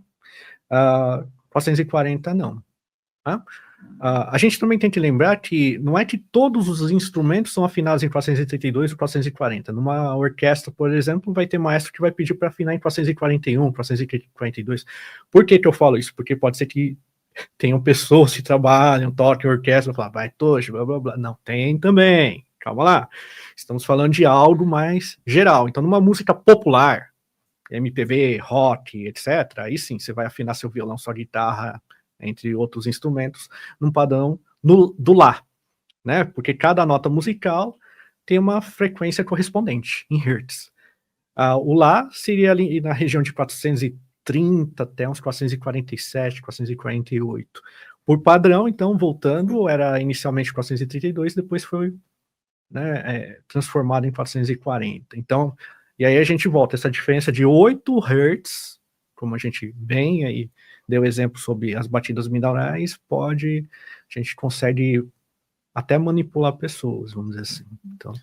440 não. Tá? A gente também tem que lembrar que não é que todos os instrumentos são afinados em 432 ou 440. Numa orquestra, por exemplo, vai ter maestro que vai pedir para afinar em 441, 442. Por que eu falo isso? Porque pode ser que tenham pessoas que trabalham, toquem orquestra, falar, vai, tocha, blá, blá, blá. Não, tem também. Calma lá. Estamos falando de algo mais geral. Então, numa música popular, MPB, rock, etc., aí sim, você vai afinar seu violão, sua guitarra, entre outros instrumentos, num padrão do Lá, né? Porque cada nota musical tem uma frequência correspondente em Hertz. O Lá seria ali na região de 430 até uns 447, 448. Por padrão, então, voltando, era inicialmente 432, depois foi, né, transformado em 440. Então, e aí a gente volta, essa diferença de 8 Hz, como a gente bem aí deu exemplo sobre as batidas binaurais, a gente consegue até manipular pessoas, vamos dizer assim. Então,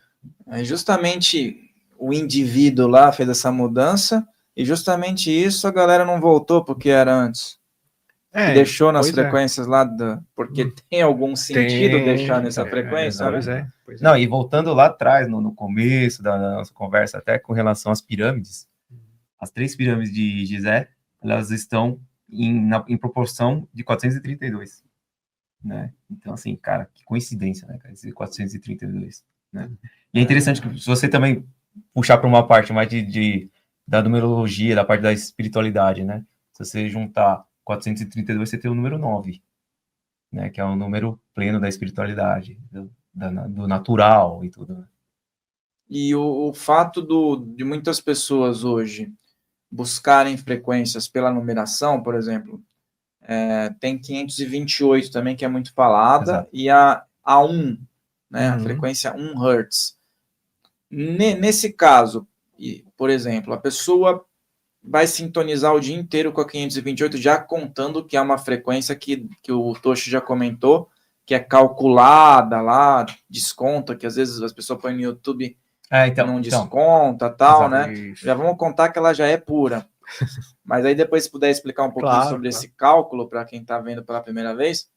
justamente o indivíduo lá fez essa mudança, e justamente isso a galera não voltou porque era antes. E deixou nas frequências lá, porque tem algum sentido deixar nessa frequência, né? Não, e voltando lá atrás, no começo da nossa conversa, até com relação às pirâmides, as 3 pirâmides de Gizé, elas estão em proporção de 432, né? Então, assim, cara, que coincidência, né, cara, esse 432, né? E é interessante que se você também puxar para uma parte mais da numerologia, da parte da espiritualidade, né? Se você juntar 432, você tem o número 9, né? Que é o número pleno da espiritualidade, do natural e tudo, né? E o fato de muitas pessoas hoje buscarem frequências pela numeração, por exemplo, tem 528 também, que é muito falada, exato, e a 1, né, a frequência 1 Hz. Nesse caso, por exemplo, a pessoa vai sintonizar o dia inteiro com a 528, já contando que é uma frequência que o Toshi já comentou, que é calculada lá, desconta, que às vezes as pessoas põem no YouTube... não desconta, tal, né? Isso. Já vamos contar que ela já é pura. Mas aí depois, se puder explicar um pouquinho sobre esse cálculo, para quem está vendo pela primeira vez,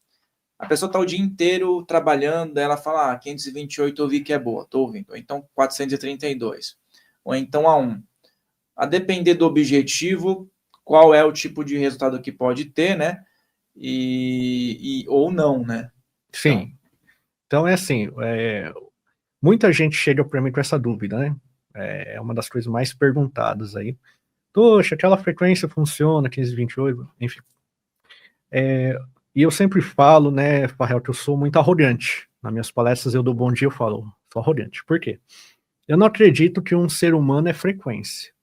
a pessoa está o dia inteiro trabalhando, ela fala, 528 eu vi que é boa, estou ouvindo. Ou então 432. Ou então a 1. A depender do objetivo, qual é o tipo de resultado que pode ter, né? Ou não, né? Sim. Então é assim, muita gente chega para mim com essa dúvida, né? É uma das coisas mais perguntadas aí. Poxa, aquela frequência funciona, 528, enfim. E eu sempre falo, né, Farrell, que eu sou muito arrogante. Nas minhas palestras eu dou bom dia, eu falo, sou arrogante. Por quê? Eu não acredito que um ser humano é frequência.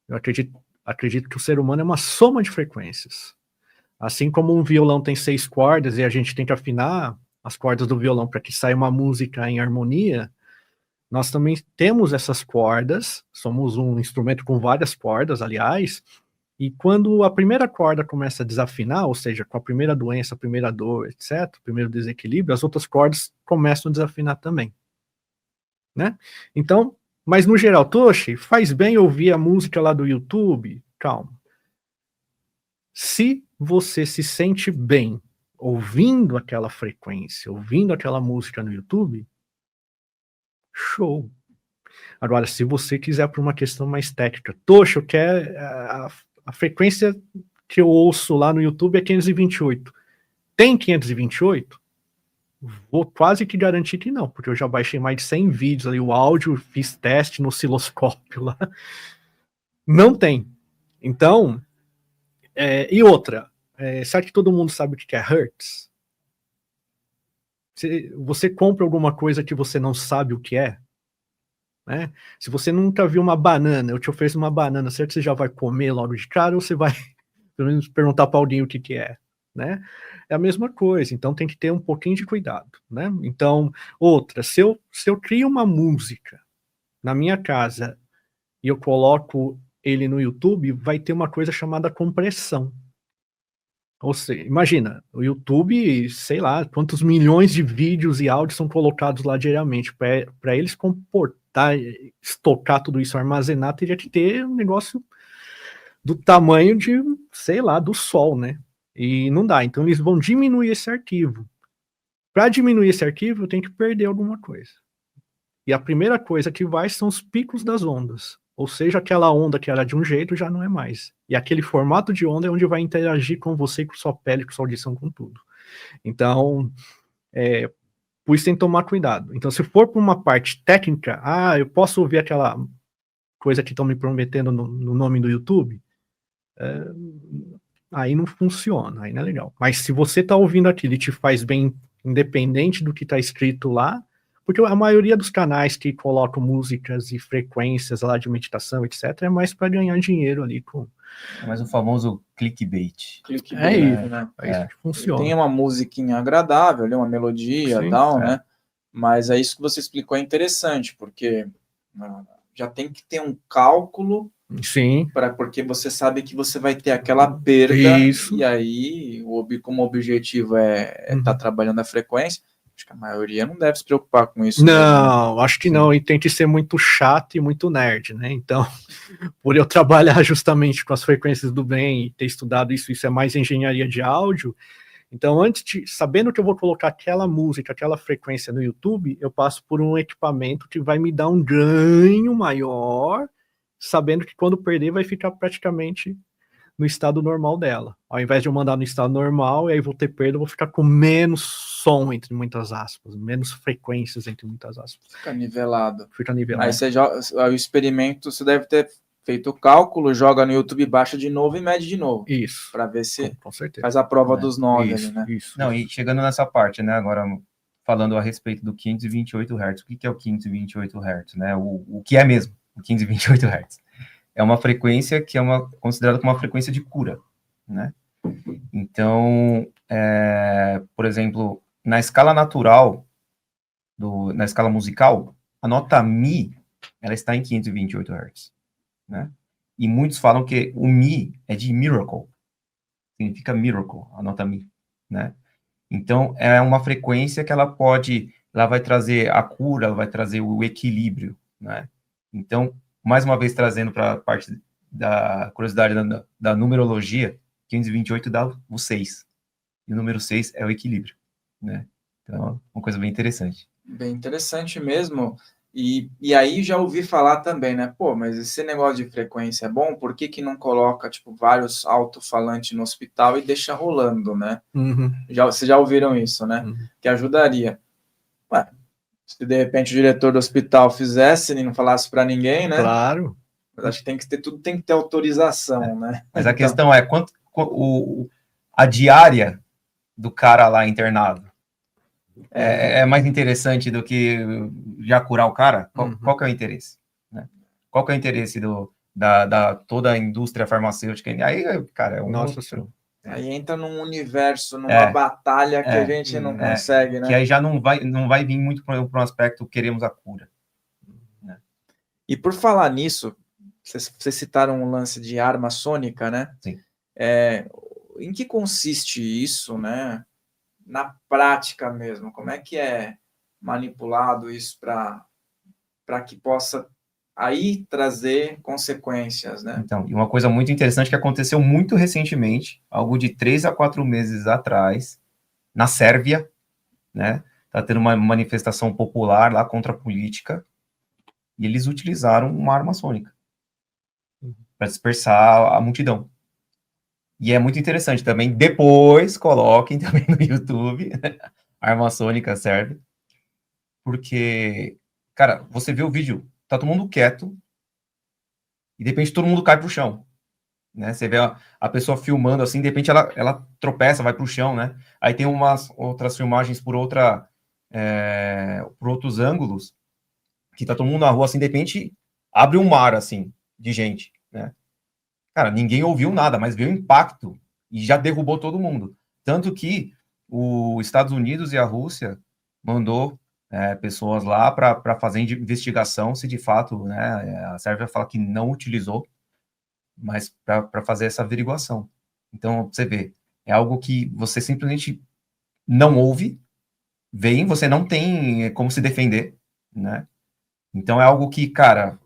Eu acredito que o ser humano é uma soma de frequências. Assim como um violão tem 6 cordas e a gente tem que afinar as cordas do violão para que saia uma música em harmonia, nós também temos essas cordas, somos um instrumento com várias cordas, aliás, e quando a primeira corda começa a desafinar, ou seja, com a primeira doença, a primeira dor, etc., o primeiro desequilíbrio, as outras cordas começam a desafinar também, né? Então, mas no geral, Toshi, faz bem ouvir a música lá do YouTube? Calma. Se você se sente bem ouvindo aquela frequência, ouvindo aquela música no YouTube, show. Agora, se você quiser por uma questão mais técnica, Toshi, eu quero a frequência que eu ouço lá no YouTube é 528. Tem 528? Vou quase que garantir que não, porque eu já baixei mais de 100 vídeos ali, o áudio, fiz teste no osciloscópio lá. Não tem. Então, e outra, será que todo mundo sabe o que é Hertz? Você compra alguma coisa que você não sabe o que é? Né? Se você nunca viu uma banana, eu te ofereço uma banana, será que você já vai comer logo de cara ou você vai pelo menos perguntar para alguém o que é? Né? É a mesma coisa, então tem que ter um pouquinho de cuidado, né? Então, outra, se eu crio uma música na minha casa e eu coloco ele no YouTube, vai ter uma coisa chamada compressão. Ou seja, imagina, o YouTube, sei lá, quantos milhões de vídeos e áudios são colocados lá diariamente. Para eles comportar, estocar tudo isso, armazenar, teria que ter um negócio do tamanho de, sei lá, do Sol, né? E não dá. Então eles vão diminuir esse arquivo. Para diminuir esse arquivo, eu tenho que perder alguma coisa. E a primeira coisa que vai são os picos das ondas. Ou seja, aquela onda que era de um jeito já não é mais. E aquele formato de onda é onde vai interagir com você, com sua pele, com sua audição, com tudo. Então, por isso tem que tomar cuidado. Então, se for para uma parte técnica, eu posso ouvir aquela coisa que estão me prometendo no nome do YouTube, aí não funciona, aí não é legal. Mas se você está ouvindo aquilo e te faz bem, independente do que está escrito lá, porque a maioria dos canais que colocam músicas e frequências lá de meditação, etc., é mais para ganhar dinheiro ali com... É mais o famoso clickbait. É isso, né? É isso que funciona. Tem uma musiquinha agradável ali, uma melodia e tal, né? Mas é isso que você explicou, é interessante, porque já tem que ter um cálculo. Sim. Porque você sabe que você vai ter aquela perda. Isso. E aí, como o objetivo é estar trabalhando a frequência, acho que a maioria não deve se preocupar com isso. Não, mesmo, né? acho que não, e tem que ser muito chato e muito nerd, né? Então, por eu trabalhar justamente com as frequências do bem e ter estudado isso é mais engenharia de áudio. Então, sabendo que eu vou colocar aquela música, aquela frequência no YouTube, eu passo por um equipamento que vai me dar um ganho maior, sabendo que quando perder vai ficar praticamente no estado normal dela. Ao invés de eu mandar no estado normal, e aí vou ter perda, eu vou ficar com menos som, entre muitas aspas, menos frequências, entre muitas aspas. Fica nivelado. Fica nivelado. Aí o experimento, você deve ter feito o cálculo, joga no YouTube, baixa de novo e mede de novo. Isso. Para ver se com certeza. Faz a prova dos 9 ali, né? Isso. Não, e chegando nessa parte, né, agora falando a respeito do 528 Hz. O que é o 528 Hz, né? O que é mesmo o 528 Hz? É uma frequência que é considerada como uma frequência de cura, né? Então, por exemplo, na escala natural, na escala musical, a nota Mi, ela está em 528 Hz, né? E muitos falam que o Mi é de miracle, significa miracle, a nota Mi, né? Então, é uma frequência que ela vai trazer a cura, ela vai trazer o equilíbrio, né? Então, mais uma vez trazendo para a parte da curiosidade da numerologia, 528 dá o 6. E o número 6 é o equilíbrio, né? Então, uma coisa bem interessante. Bem interessante mesmo. E aí já ouvi falar também, né? Pô, mas esse negócio de frequência é bom, por que não coloca, tipo, vários alto-falantes no hospital e deixa rolando, né? Uhum. Vocês já ouviram isso, né? Uhum. Que ajudaria. Ué, se de repente o diretor do hospital fizesse e não falasse para ninguém, né? Claro. Mas acho que tudo tem que ter autorização, né? Mas a questão é, quanto a diária do cara lá internado é mais interessante do que já curar o cara? Qual que é o interesse? Né? Qual que é o interesse da toda a indústria farmacêutica? Aí, cara, Nossa Senhora. Aí entra num universo, numa batalha que a gente não consegue, né? Que aí já não vai vir muito para um aspecto queremos a cura. Né? E por falar nisso, vocês citaram um lance de arma sônica, né? Sim. Em que consiste isso, né? Na prática mesmo, como é que é manipulado isso para que possa aí trazer consequências, né? Então, e uma coisa muito interessante que aconteceu muito recentemente, algo de 3 a 4 meses atrás, na Sérvia, né? Tá tendo uma manifestação popular lá contra a política, e eles utilizaram uma arma sônica para dispersar a multidão. E é muito interessante também, depois coloquem também no YouTube arma sônica serve, porque, cara, você vê o vídeo, tá todo mundo quieto, e de repente todo mundo cai pro chão, né? Você vê a pessoa filmando assim, de repente ela tropeça, vai pro chão, né? Aí tem umas outras filmagens por outros ângulos, que tá todo mundo na rua, assim, de repente abre um mar, assim, de gente, né? Cara, ninguém ouviu nada, mas veio o impacto e já derrubou todo mundo. Tanto que os Estados Unidos e a Rússia mandou pessoas lá para fazer investigação se de fato, né, a Sérvia fala que não utilizou, mas para fazer essa averiguação. Então, você vê, é algo que você simplesmente não ouve, vem, você não tem como se defender, né? Então é algo que, cara,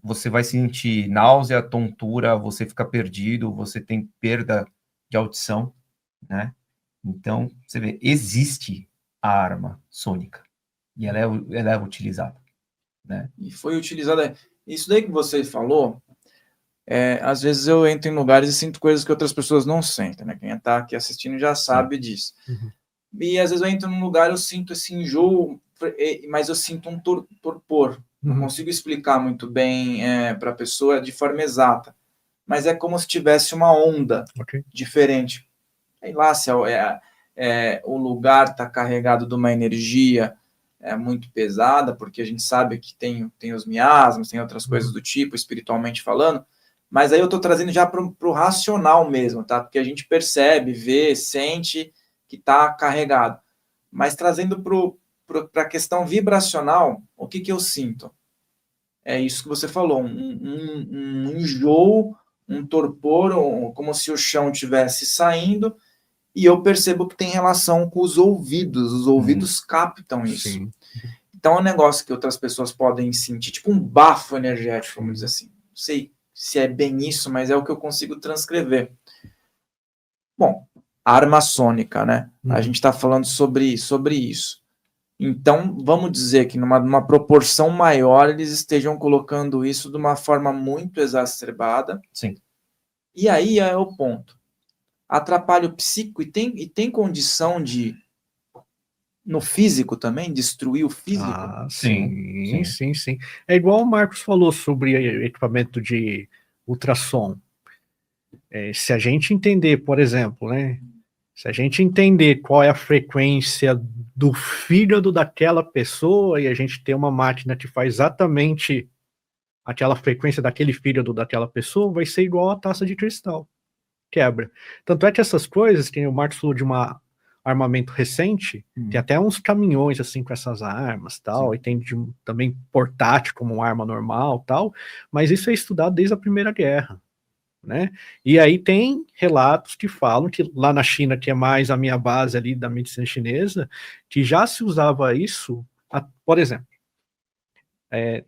você vai sentir náusea, tontura, você fica perdido, você tem perda de audição, né? Então, você vê, existe a arma sônica e ela é utilizada, né? E foi utilizada. Isso daí que você falou, às vezes eu entro em lugares e sinto coisas que outras pessoas não sentem, né? Quem está aqui assistindo já sabe disso. Uhum. E às vezes eu entro num lugar e eu sinto esse enjoo, mas eu sinto um torpor. Não consigo explicar muito bem para a pessoa de forma exata. Mas é como se tivesse uma onda diferente. Sei lá se o lugar está carregado de uma energia muito pesada, porque a gente sabe que tem os miasmas, tem outras coisas do tipo, espiritualmente falando, mas aí eu estou trazendo já para o racional mesmo, tá? Porque a gente percebe, vê, sente que está carregado. Mas trazendo para a questão vibracional, o que eu sinto? É isso que você falou, um enjoo, um torpor, como se o chão estivesse saindo, e eu percebo que tem relação com os ouvidos captam isso. Sim. Então é um negócio que outras pessoas podem sentir, tipo um bafo energético, vamos dizer assim. Não sei se é bem isso, mas é o que eu consigo transcrever. Bom, arma sônica, né? A gente está falando sobre isso. Então, vamos dizer que numa proporção maior eles estejam colocando isso de uma forma muito exacerbada. Sim. E aí é o ponto. Atrapalha o psíquico e tem condição de, no físico também, destruir o físico? Ah, Sim. sim. É igual o Marcos falou sobre equipamento de ultrassom. Se a gente entender, por exemplo, né? Se a gente entender qual é a frequência do fígado daquela pessoa e a gente ter uma máquina que faz exatamente aquela frequência daquele fígado daquela pessoa, vai ser igual a taça de cristal. Quebra. Tanto é que essas coisas, que o Marcos falou de um armamento recente, tem até uns caminhões assim com essas armas tal, e tem também portátil como uma arma normal tal, mas isso é estudado desde a Primeira Guerra, né? E aí tem relatos que falam que lá na China, que é mais a minha base ali da medicina chinesa, que já se usava isso, por exemplo,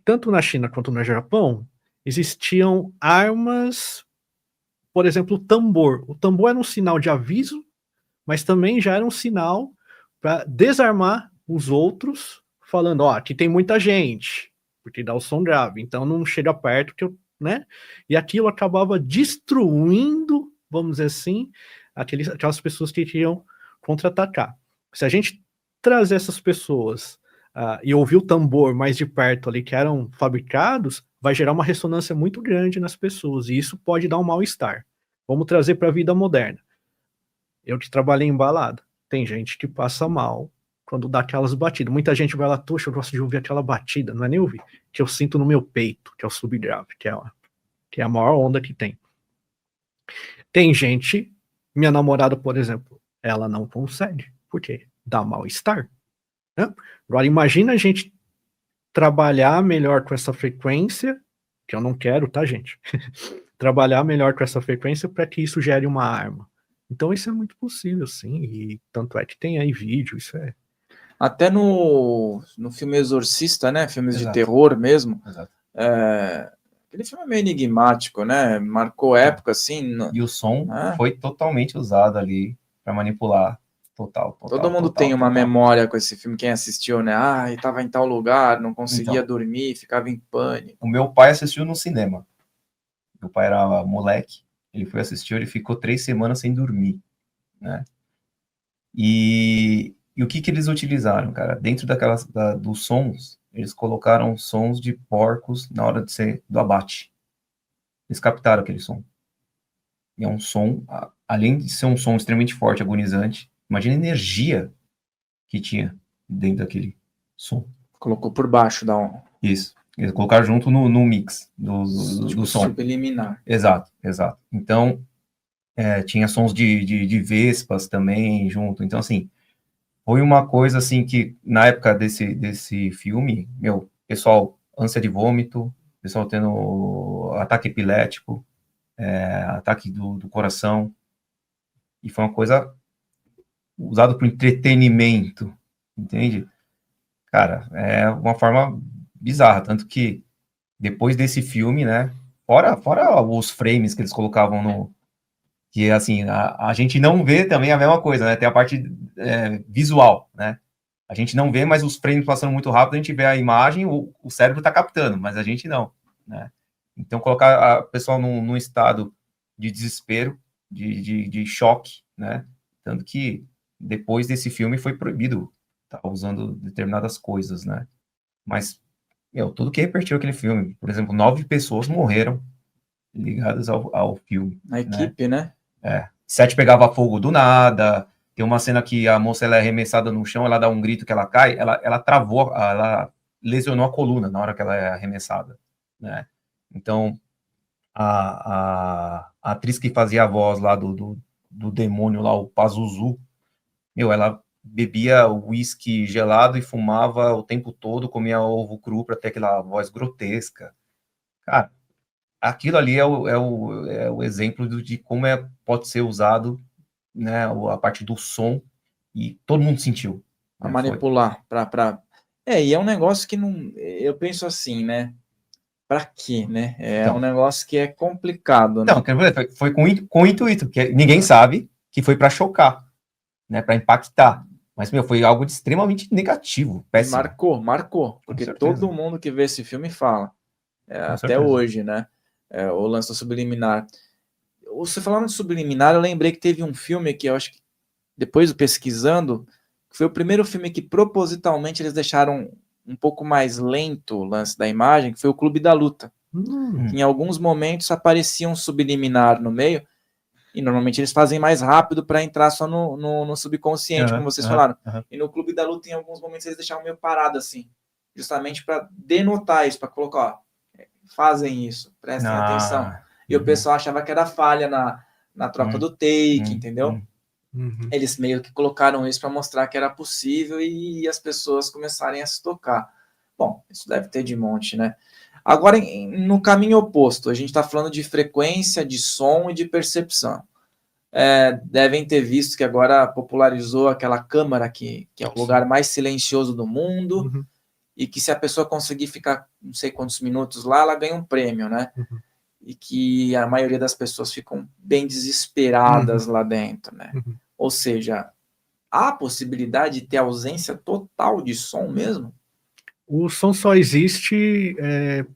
tanto na China quanto no Japão, existiam armas, por exemplo, o tambor. O tambor era um sinal de aviso, mas também já era um sinal para desarmar os outros, falando, ó, aqui tem muita gente, porque dá o som grave, então não chega perto que eu, né? E aquilo acabava destruindo, vamos dizer assim, aquelas pessoas que queriam contra-atacar. Se a gente trazer essas pessoas e ouvir o tambor mais de perto ali, que eram fabricados, vai gerar uma ressonância muito grande nas pessoas, e isso pode dar um mal-estar. Vamos trazer para a vida moderna. Eu que trabalhei em balada, tem gente que passa mal quando dá aquelas batidas. Muita gente vai lá, poxa, eu gosto de ouvir aquela batida, não é nem ouvir, que eu sinto no meu peito, que é o subgrave, que é a maior onda que tem. Tem gente, minha namorada, por exemplo, ela não consegue, porque dá mal-estar, né? Agora, imagina a gente trabalhar melhor com essa frequência, que eu não quero, tá, gente? Trabalhar melhor com essa frequência para que isso gere uma arma. Então isso é muito possível, sim, e tanto é que tem aí vídeo, isso é... Até no filme Exorcista, né, filmes Exato. de terror mesmo, Exato. aquele filme é meio enigmático, né, marcou época, assim... E o som foi totalmente usado ali para manipular, total. Todo mundo tem uma memória com esse filme, quem assistiu, né, estava em tal lugar, não conseguia dormir, ficava em pânico. O meu pai assistiu no cinema, meu pai era moleque, ele foi assistir, ele ficou 3 semanas sem dormir, né? E E o que eles utilizaram, cara? Dentro dos sons, eles colocaram sons de porcos na hora do abate. Eles captaram aquele som. E é um som, além de ser um som extremamente forte, agonizante, imagina a energia que tinha dentro daquele som. Colocou por baixo da onda. Isso. Eles colocaram junto no mix do som. Subliminar. Exato. Então, tinha sons de vespas também junto. Então, assim, foi uma coisa assim que, na época desse filme, pessoal, ânsia de vômito, pessoal tendo ataque epilético, ataque do coração, e foi uma coisa usada para entretenimento, entende? Cara, é uma forma bizarra, tanto que depois desse filme, né, fora os frames que eles colocavam que, assim, a gente não vê também a mesma coisa, né, tem a parte visual, né, a gente não vê, mas os frames passando muito rápido, a gente vê a imagem, o cérebro tá captando, mas a gente não, né, então colocar a pessoa num estado de desespero, de choque, né, tanto que depois desse filme foi proibido estar usando determinadas coisas, né, mas tudo que repercutiu aquele filme. Por exemplo, 9 pessoas morreram ligadas ao filme. Na equipe, né? 7 pegava fogo do nada. Tem uma cena que a moça ela é arremessada no chão, ela dá um grito que ela cai, ela travou, ela lesionou a coluna na hora que ela é arremessada, né? Então, a atriz que fazia a voz lá do demônio lá, o Pazuzu, ela bebia uísque gelado e fumava o tempo todo, comia ovo cru para ter aquela voz grotesca. Cara, aquilo ali é o exemplo de como pode ser usado, né, a parte do som, e todo mundo sentiu. A manipular. E é um negócio que não... Eu penso assim, né? Pra quê, né? Um negócio que é complicado, né? Não, quer dizer, foi com intuito, porque ninguém sabe que foi para chocar, né, para impactar. Mas, foi algo extremamente negativo, péssimo. Marcou. Porque todo mundo que vê esse filme fala. Até hoje, né? O lance do subliminar. Você falando de subliminar, eu lembrei que teve um filme que eu acho que, depois pesquisando, que foi o primeiro filme que propositalmente eles deixaram um pouco mais lento o lance da imagem, que foi o Clube da Luta. Que em alguns momentos aparecia um subliminar no meio, e normalmente eles fazem mais rápido para entrar só no subconsciente, como vocês falaram. E no Clube da Luta, em alguns momentos, eles deixavam meio parado assim, justamente para denotar isso, para colocar, fazem isso, prestem atenção. E o pessoal achava que era falha na troca do take, entendeu? Eles meio que colocaram isso para mostrar que era possível e as pessoas começarem a se tocar. Bom, isso deve ter de monte, né? Agora, no caminho oposto, a gente está falando de frequência, de som e de percepção. Devem ter visto que agora popularizou aquela câmara que é o lugar mais silencioso do mundo, e que se a pessoa conseguir ficar não sei quantos minutos lá, ela ganha um prêmio, né? E que a maioria das pessoas ficam bem desesperadas lá dentro, né? Ou seja, há a possibilidade de ter ausência total de som mesmo? O som só existe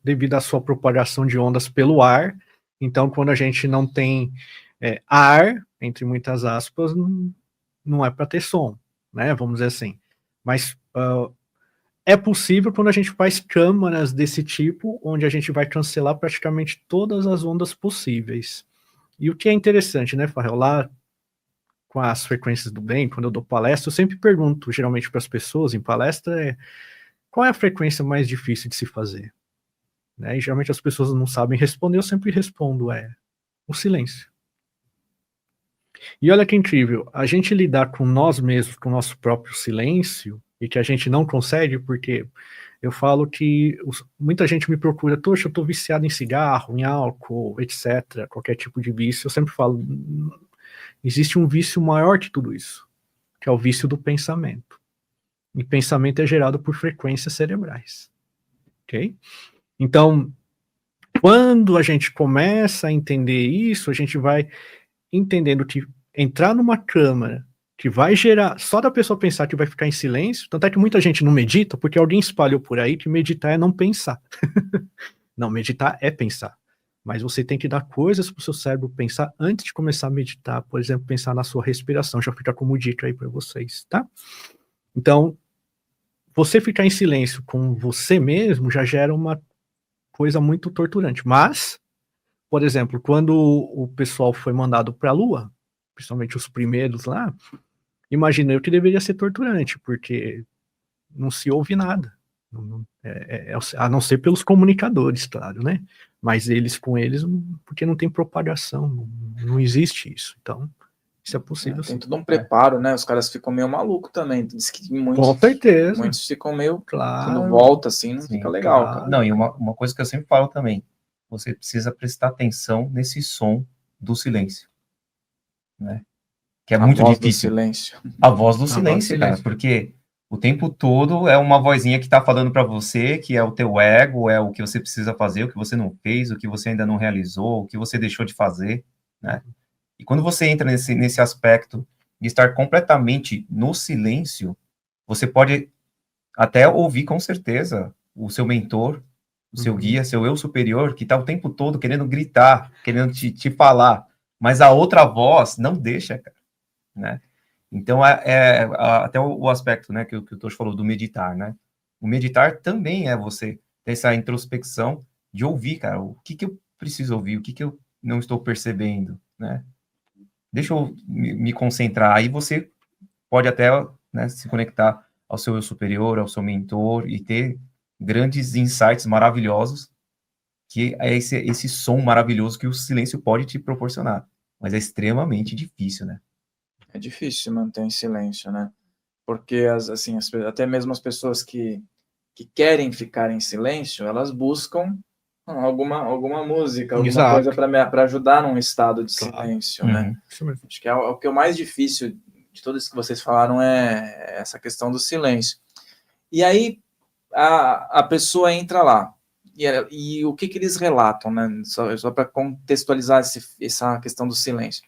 devido à sua propagação de ondas pelo ar. Então, quando a gente não tem ar, entre muitas aspas, não é para ter som, né? Vamos dizer assim. Mas é possível quando a gente faz câmaras desse tipo, onde a gente vai cancelar praticamente todas as ondas possíveis. E o que é interessante, né, Farrell, lá com as frequências do bem, quando eu dou palestra, eu sempre pergunto, geralmente para as pessoas em palestra, qual é a frequência mais difícil de se fazer? Né? E geralmente as pessoas não sabem responder, eu sempre respondo, o silêncio. E olha que incrível, a gente lidar com nós mesmos, com o nosso próprio silêncio, e que a gente não consegue, porque eu falo que muita gente me procura, poxa, eu tô viciado em cigarro, em álcool, etc., qualquer tipo de vício. Eu sempre falo, existe um vício maior que tudo isso, que é o vício do pensamento. E pensamento é gerado por frequências cerebrais. Ok? Então, quando a gente começa a entender isso, a gente vai entendendo que entrar numa câmara que vai gerar, só da pessoa pensar que vai ficar em silêncio, tanto é que muita gente não medita, porque alguém espalhou por aí que meditar é não pensar. Não, meditar é pensar. Mas você tem que dar coisas para o seu cérebro pensar antes de começar a meditar, por exemplo, pensar na sua respiração, já fica como dica aí para vocês, tá? Então, você ficar em silêncio com você mesmo já gera uma coisa muito torturante. Mas, por exemplo, quando o pessoal foi mandado para a Lua, principalmente os primeiros lá, imaginei que deveria ser torturante, porque não se ouve nada. A não ser pelos comunicadores, claro, né? Mas eles com eles, porque não tem propagação, não existe isso. Então, isso é possível. Tem todo um preparo, né? Os caras ficam meio malucos também. Diz que Com certeza. muitos ficam meio... Claro. Quando volta, assim, não Sim, fica legal, claro. cara. Não, e uma coisa que eu sempre falo também, você precisa prestar atenção nesse som do silêncio, né? Que é A muito voz do difícil. silêncio. A voz do voz do silêncio, cara, silêncio. porque o tempo todo é uma vozinha que tá falando para você, que é o teu ego, é o que você precisa fazer, o que você não fez, o que você ainda não realizou, o que você deixou de fazer, né? E quando você entra nesse aspecto de estar completamente no silêncio, você pode até ouvir com certeza o seu mentor, o seu guia, seu eu superior, que tá o tempo todo querendo gritar, querendo te falar, mas a outra voz não deixa, cara, né? Então, até o aspecto, né, que o Tosh falou do meditar, né? O meditar também é você ter essa introspecção de ouvir, cara, o que eu preciso ouvir, o que eu não estou percebendo, né? Deixa eu me concentrar. Aí você pode até, né, se conectar ao seu eu superior, ao seu mentor e ter grandes insights maravilhosos, que é esse som maravilhoso que o silêncio pode te proporcionar. Mas é extremamente difícil, né? É difícil manter em silêncio, né? Porque, assim, até mesmo as pessoas que querem ficar em silêncio, elas buscam alguma música, alguma Exato. coisa para ajudar num estado de Claro. silêncio, né? Isso mesmo. Acho que é o que é o mais difícil de tudo isso que vocês falaram é essa questão do silêncio. E aí a pessoa entra lá. E o que eles relatam, né? Só para contextualizar essa questão do silêncio.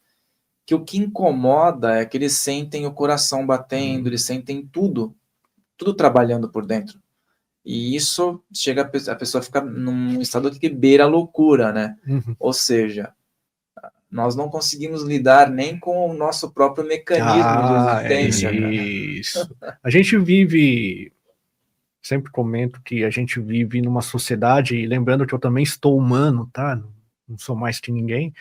Que o que incomoda é que eles sentem o coração batendo, eles sentem tudo trabalhando por dentro. E isso chega a pessoa fica num estado que beira a loucura, né? Ou seja, nós não conseguimos lidar nem com o nosso próprio mecanismo de existência. Isso. A gente vive, sempre comento que a gente vive numa sociedade, e lembrando que eu também estou humano, tá? Não sou mais que ninguém,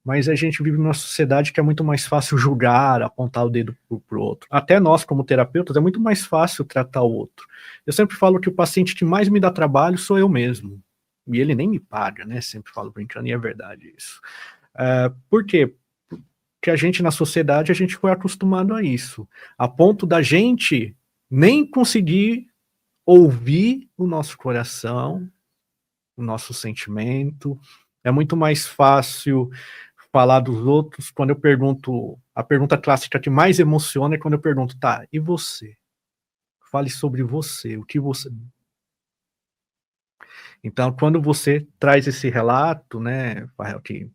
mas a gente vive numa sociedade que é muito mais fácil julgar, apontar o dedo pro outro. Até nós, como terapeutas, é muito mais fácil tratar o outro. Eu sempre falo que o paciente que mais me dá trabalho sou eu mesmo. E ele nem me paga, né? Sempre falo brincando, e é verdade isso. Por quê? Porque a gente, na sociedade, a gente foi acostumado a isso. A ponto da gente nem conseguir ouvir o nosso coração, o nosso sentimento. É muito mais fácil falar dos outros quando eu pergunto, a pergunta clássica que mais emociona é quando eu pergunto, tá, e você? Fale sobre você, o que você... Então, quando você traz esse relato, né, que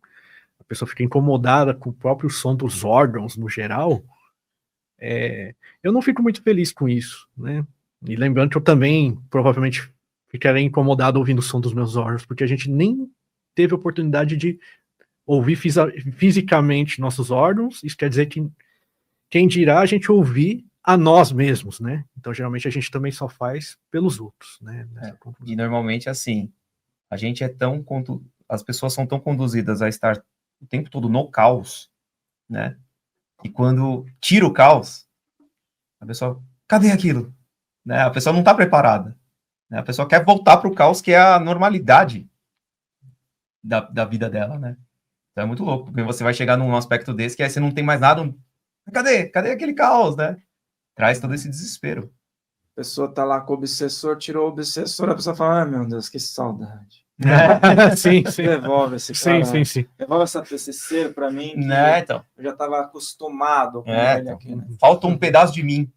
a pessoa fica incomodada com o próprio som dos órgãos no geral, eu não fico muito feliz com isso, né? E lembrando que eu também provavelmente ficarei incomodado ouvindo o som dos meus órgãos, porque a gente nem teve oportunidade de ouvir fisicamente nossos órgãos. Isso quer dizer que quem dirá a gente ouvir a nós mesmos, né? Então geralmente a gente também só faz pelos outros, né? E normalmente assim, a gente as pessoas são tão conduzidas a estar o tempo todo no caos, né? E quando tira o caos, a pessoa, cadê aquilo? Né? A pessoa não está preparada. Né? A pessoa quer voltar para o caos, que é a normalidade da vida dela, né? Então é muito louco, porque você vai chegar num aspecto desse que aí você não tem mais nada. Cadê aquele caos, né? Traz todo esse desespero. A pessoa tá lá com o obsessor, tirou o obsessor, a pessoa fala, ai meu Deus, que saudade. Sim. Devolve esse cara. Sim. Devolve esse ser para mim, que né, então. eu já estava acostumado com ele então. aqui. Né? Falta um pedaço de mim.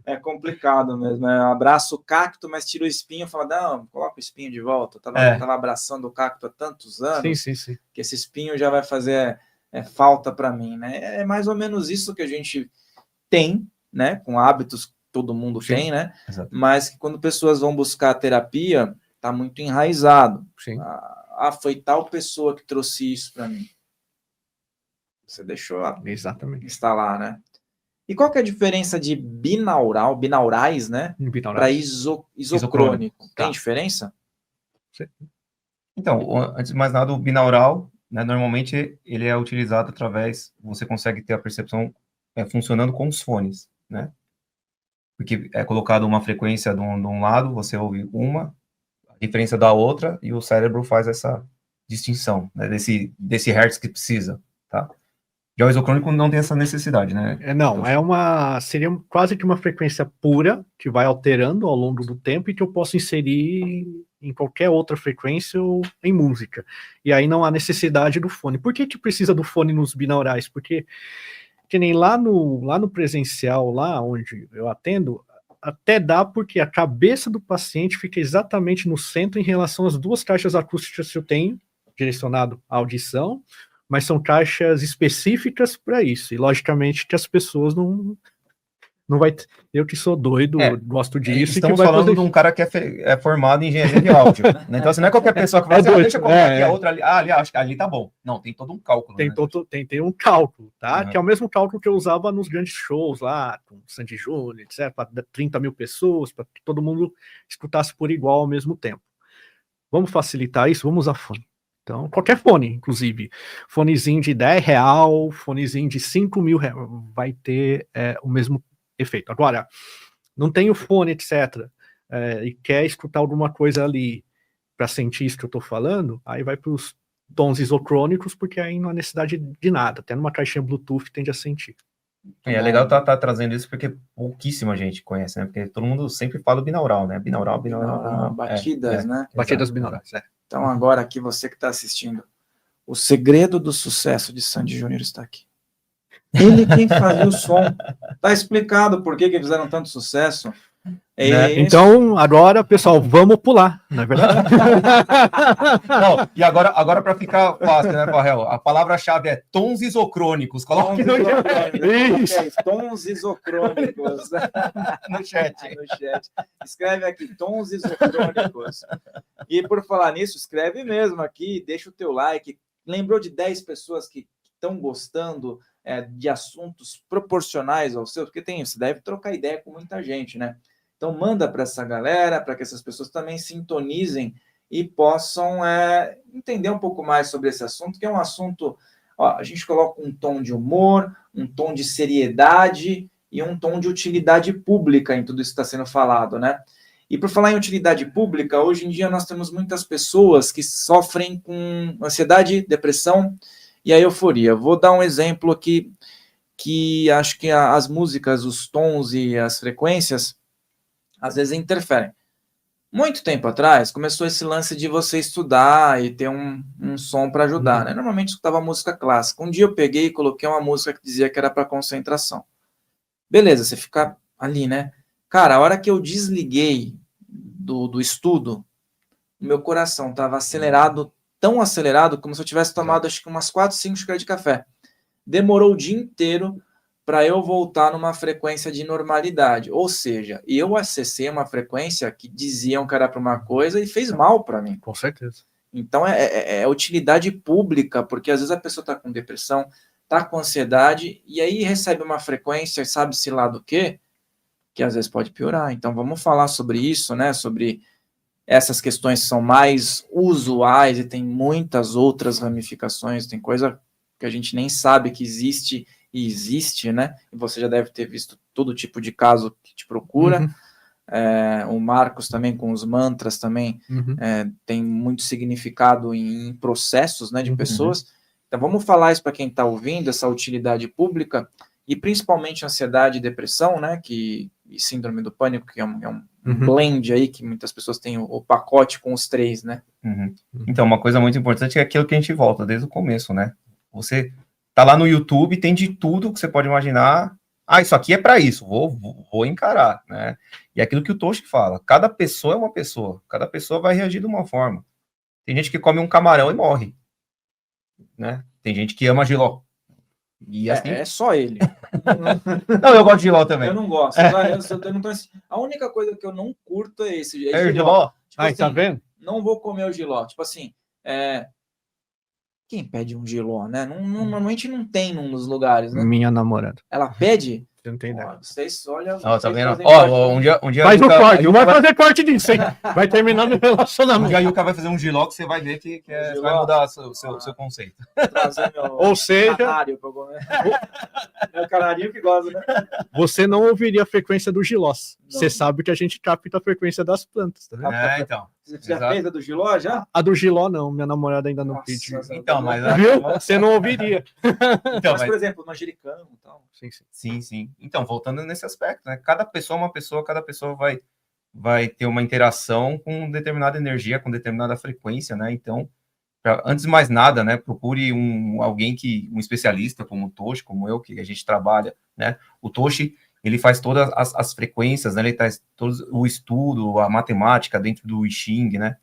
É complicado mesmo. Abraça o cacto, mas tira o espinho e fala, não, coloca o espinho de volta. Eu tava abraçando o cacto há tantos anos Sim. que esse espinho já vai fazer falta para mim. Né? É mais ou menos isso que a gente tem, né? Com hábitos que todo mundo tem, né? Exato. Mas que quando pessoas vão buscar a terapia, tá muito enraizado. Sim. Foi tal pessoa que trouxe isso para mim. Você deixou Exatamente. instalar, né? E qual que é a diferença de binaurais, né? Para isocrônico? Tem Tá. diferença? Então, antes de mais nada, o binaural, né, normalmente ele é utilizado através, você consegue ter a percepção funcionando com os fones, né? Porque é colocado uma frequência de um lado, você ouve uma, a diferença da outra, e o cérebro faz essa distinção, né, desse hertz que precisa, tá? Já o isocrônico não tem essa necessidade, né? Não, seria quase que uma frequência pura, que vai alterando ao longo do tempo e que eu posso inserir em qualquer outra frequência ou em música. E aí não há necessidade do fone. Por que precisa do fone nos binaurais? Porque, que nem lá no presencial, lá onde eu atendo, até dá porque a cabeça do paciente fica exatamente no centro em relação às duas caixas acústicas que eu tenho, direcionado à audição, mas são caixas específicas para isso. E, logicamente, que as pessoas não vai... Eu que sou doido, gosto disso. Estamos falando de um cara que é formado em engenharia de áudio. Né? Então, assim, não é qualquer pessoa que vai assim, deixa eu colocar aqui a outra ali. Ali, acho que ali tá bom. Não, tem todo um cálculo. Tem um cálculo, tá? Que é o mesmo cálculo que eu usava nos grandes shows lá, com Sandy Júnior, etc., para 30 mil pessoas, para que todo mundo escutasse por igual ao mesmo tempo. Vamos facilitar isso? Vamos usar fone. Então, qualquer fone, inclusive, fonezinho de R$10, fonezinho de R$5.000, vai ter o mesmo efeito. Agora, não tem o fone, etc., e quer escutar alguma coisa ali para sentir isso que eu estou falando, aí vai para os tons isocrônicos, porque aí não há necessidade de nada. Até numa caixinha Bluetooth tende a sentir. É legal tá trazendo isso porque pouquíssima gente conhece, né? Porque todo mundo sempre fala binaural, né? Binaural. Batidas, né? Batidas binaurais, Então agora aqui, você que está assistindo, o segredo do sucesso de Sandy Júnior está aqui. Ele quem fazia o som. Tá explicado por que fizeram tanto sucesso. Então, agora, pessoal, vamos pular, não é verdade? Não, e agora para ficar fácil, né, Farrell? A palavra-chave é tons isocrônicos. Coloque tons isocrônicos. no chat. Escreve aqui, tons isocrônicos. E por falar nisso, escreve mesmo aqui, deixa o teu like. Lembrou de 10 pessoas que estão gostando de assuntos proporcionais aos seus? Porque você deve trocar ideia com muita gente, né? Então, manda para essa galera, para que essas pessoas também sintonizem e possam entender um pouco mais sobre esse assunto, que é um assunto... a gente coloca um tom de humor, um tom de seriedade e um tom de utilidade pública em tudo isso que está sendo falado, né? E por falar em utilidade pública, hoje em dia nós temos muitas pessoas que sofrem com ansiedade, depressão e a euforia. Vou dar um exemplo aqui, que acho que as músicas, os tons e as frequências às vezes interferem. Muito tempo atrás, começou esse lance de você estudar e ter um som para ajudar, né? Normalmente escutava música clássica. Um dia eu peguei e coloquei uma música que dizia que era para concentração. Beleza, você fica ali, né? Cara, a hora que eu desliguei do estudo, o meu coração estava acelerado, tão acelerado, como se eu tivesse tomado acho que umas 4, 5 xícaras de café. Demorou o dia inteiro para eu voltar numa frequência de normalidade. Ou seja, eu acessei uma frequência que diziam que era para uma coisa e fez mal para mim. Com certeza. Então, é utilidade pública, porque às vezes a pessoa está com depressão, está com ansiedade, e aí recebe uma frequência, sabe-se lá do quê, que às vezes pode piorar. Então, vamos falar sobre isso, né? Sobre essas questões que são mais usuais e tem muitas outras ramificações, tem coisa que a gente nem sabe que existe, e existe, né? E você já deve ter visto todo tipo de caso que te procura. O Marcos também, com os mantras, também tem muito significado em processos, né, de pessoas. Então, vamos falar isso para quem está ouvindo, essa utilidade pública, e principalmente ansiedade e depressão, né, e síndrome do pânico, que é um blend aí, que muitas pessoas têm o pacote com os 3, né? Então, uma coisa muito importante é aquilo que a gente volta desde o começo, né? Você tá lá no YouTube, tem de tudo que você pode imaginar. Isso aqui é para isso, vou encarar, né? E aquilo que o Toshi fala, cada pessoa é uma pessoa, cada pessoa vai reagir de uma forma. Tem gente que come um camarão e morre, né? Tem gente que ama jiló. E assim... É só ele. Não, eu gosto de jiló também. Eu não gosto. Eu não tô... A única coisa que eu não curto é esse. Jiló. Tipo assim, tá vendo? Não vou comer o jiló. Tipo assim, quem pede um jiló, né? Normalmente não tem nos lugares, né? Minha namorada. Ela pede? Você não tem ideia. Vocês olham. Ó, tá vendo? fazem Ó, parte um dia Faz o Yuka- corte, não vai Yuka fazer corte disso, hein? Vai terminar no um relacionamento. dia a Yuka vai fazer um giló que você vai ver que Um você vai giló? mudar seu conceito. trazer meu Ou seja- canário pra comer. Meu canarinho que gosta, né? Você não ouviria a frequência do gilós. Não. Você sabe que a gente capta a frequência das plantas, tá vendo? Então. Você já Exato. fez a do Giló, já? A do giló, não. Minha namorada ainda não Nossa, pediu. Então, mas... Viu? Você não ouviria. Então, Mas, por exemplo, manjericão e tal. Sim, sim. Sim, sim. Então, voltando nesse aspecto, né? Cada pessoa é uma pessoa, cada pessoa vai ter uma interação com determinada energia, com determinada frequência, né? Então, antes de mais nada, né? Procure alguém um especialista como o Toshi, como eu, que a gente trabalha, né? O Toshi, ele faz todas as frequências, né? Ele traz todo o estudo, a matemática dentro do I Ching, né?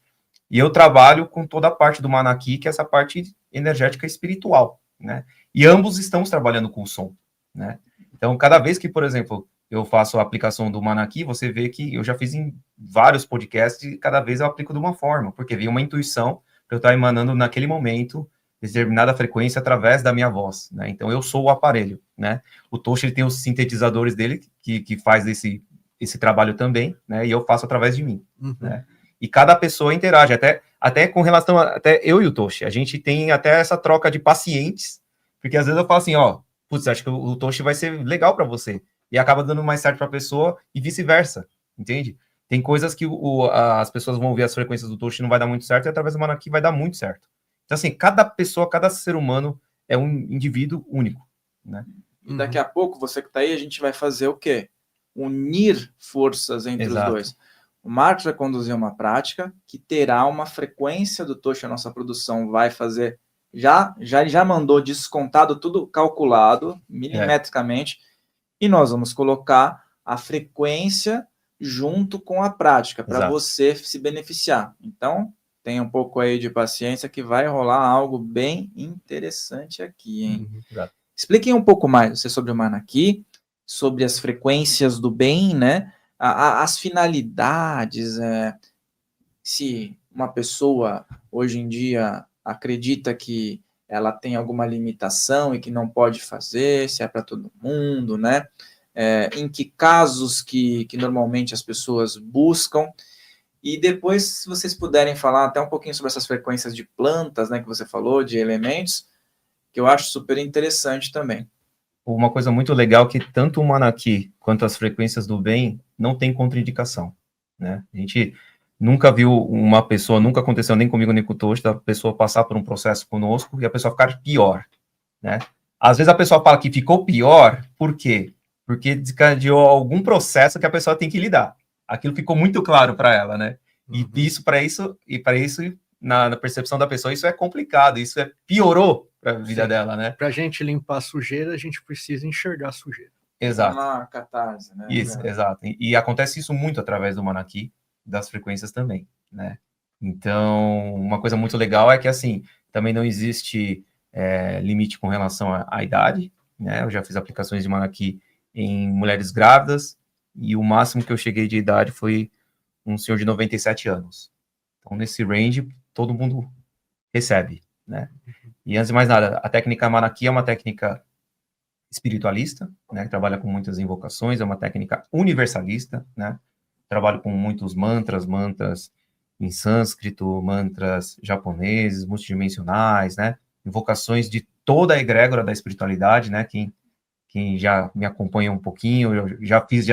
E eu trabalho com toda a parte do Manaki, que é essa parte energética espiritual, né? E ambos estamos trabalhando com o som, né? Então, cada vez que, por exemplo, eu faço a aplicação do Manaki, você vê que eu já fiz em vários podcasts e cada vez eu aplico de uma forma, porque vem uma intuição que eu estou emanando naquele momento determinada frequência através da minha voz, né? Então, eu sou o aparelho, né? O Toshi, ele tem os sintetizadores dele, que faz esse trabalho também, né? E eu faço através de mim, né? E cada pessoa interage, até com relação até eu e o Toshi, a gente tem até essa troca de pacientes, porque às vezes eu falo assim, ó, putz, acho que o Toshi vai ser legal para você, e acaba dando mais certo para a pessoa, e vice-versa, entende? Tem coisas que as pessoas vão ouvir as frequências do Toshi e não vai dar muito certo, e através do Manaki vai dar muito certo. Então, assim, cada pessoa, cada ser humano é um indivíduo único, né? E daqui a pouco, você que tá aí, a gente vai fazer o quê? Unir forças entre Exato. os dois. O Marcos vai conduzir uma prática que terá uma frequência do Toshi, a nossa produção vai fazer, já mandou descontado, tudo calculado, milimetricamente, e nós vamos colocar a frequência junto com a prática, para você se beneficiar. Então, tenha um pouco aí de paciência que vai rolar algo bem interessante aqui, hein? Exato. Expliquem um pouco mais você sobre o Manaki, sobre as frequências do bem, né? As finalidades, se uma pessoa hoje em dia acredita que ela tem alguma limitação e que não pode fazer, se é para todo mundo, né? Em que casos que normalmente as pessoas buscam. E depois, se vocês puderem falar até um pouquinho sobre essas frequências de plantas, né, que você falou, de elementos, que eu acho super interessante também. Uma coisa muito legal é que tanto o Manaki quanto as frequências do bem não tem contraindicação, né? A gente nunca viu uma pessoa, nunca aconteceu nem comigo nem com o Toshi, da pessoa passar por um processo conosco e a pessoa ficar pior, né? Às vezes a pessoa fala que ficou pior, por quê? Porque desencadeou algum processo que a pessoa tem que lidar. Aquilo ficou muito claro para ela, né? E para isso, na percepção da pessoa, isso é complicado, isso piorou para a vida dela, né? Para a gente limpar a sujeira, a gente precisa enxergar a sujeira. Exato. Uma catarse, né? Isso, exato. E acontece isso muito através do Manaki, das frequências também, né? Então, uma coisa muito legal é que, assim, também não existe limite com relação à idade, né? Eu já fiz aplicações de Manaki em mulheres grávidas, e o máximo que eu cheguei de idade foi um senhor de 97 anos. Então, nesse range, todo mundo recebe, né? E antes de mais nada, a técnica Manaki é uma técnica espiritualista, né? Que trabalha com muitas invocações, é uma técnica universalista, né? Trabalho com muitos mantras em sânscrito, mantras japoneses, multidimensionais, né? Invocações de toda a egrégora da espiritualidade, né? Quem já me acompanha um pouquinho, eu já fiz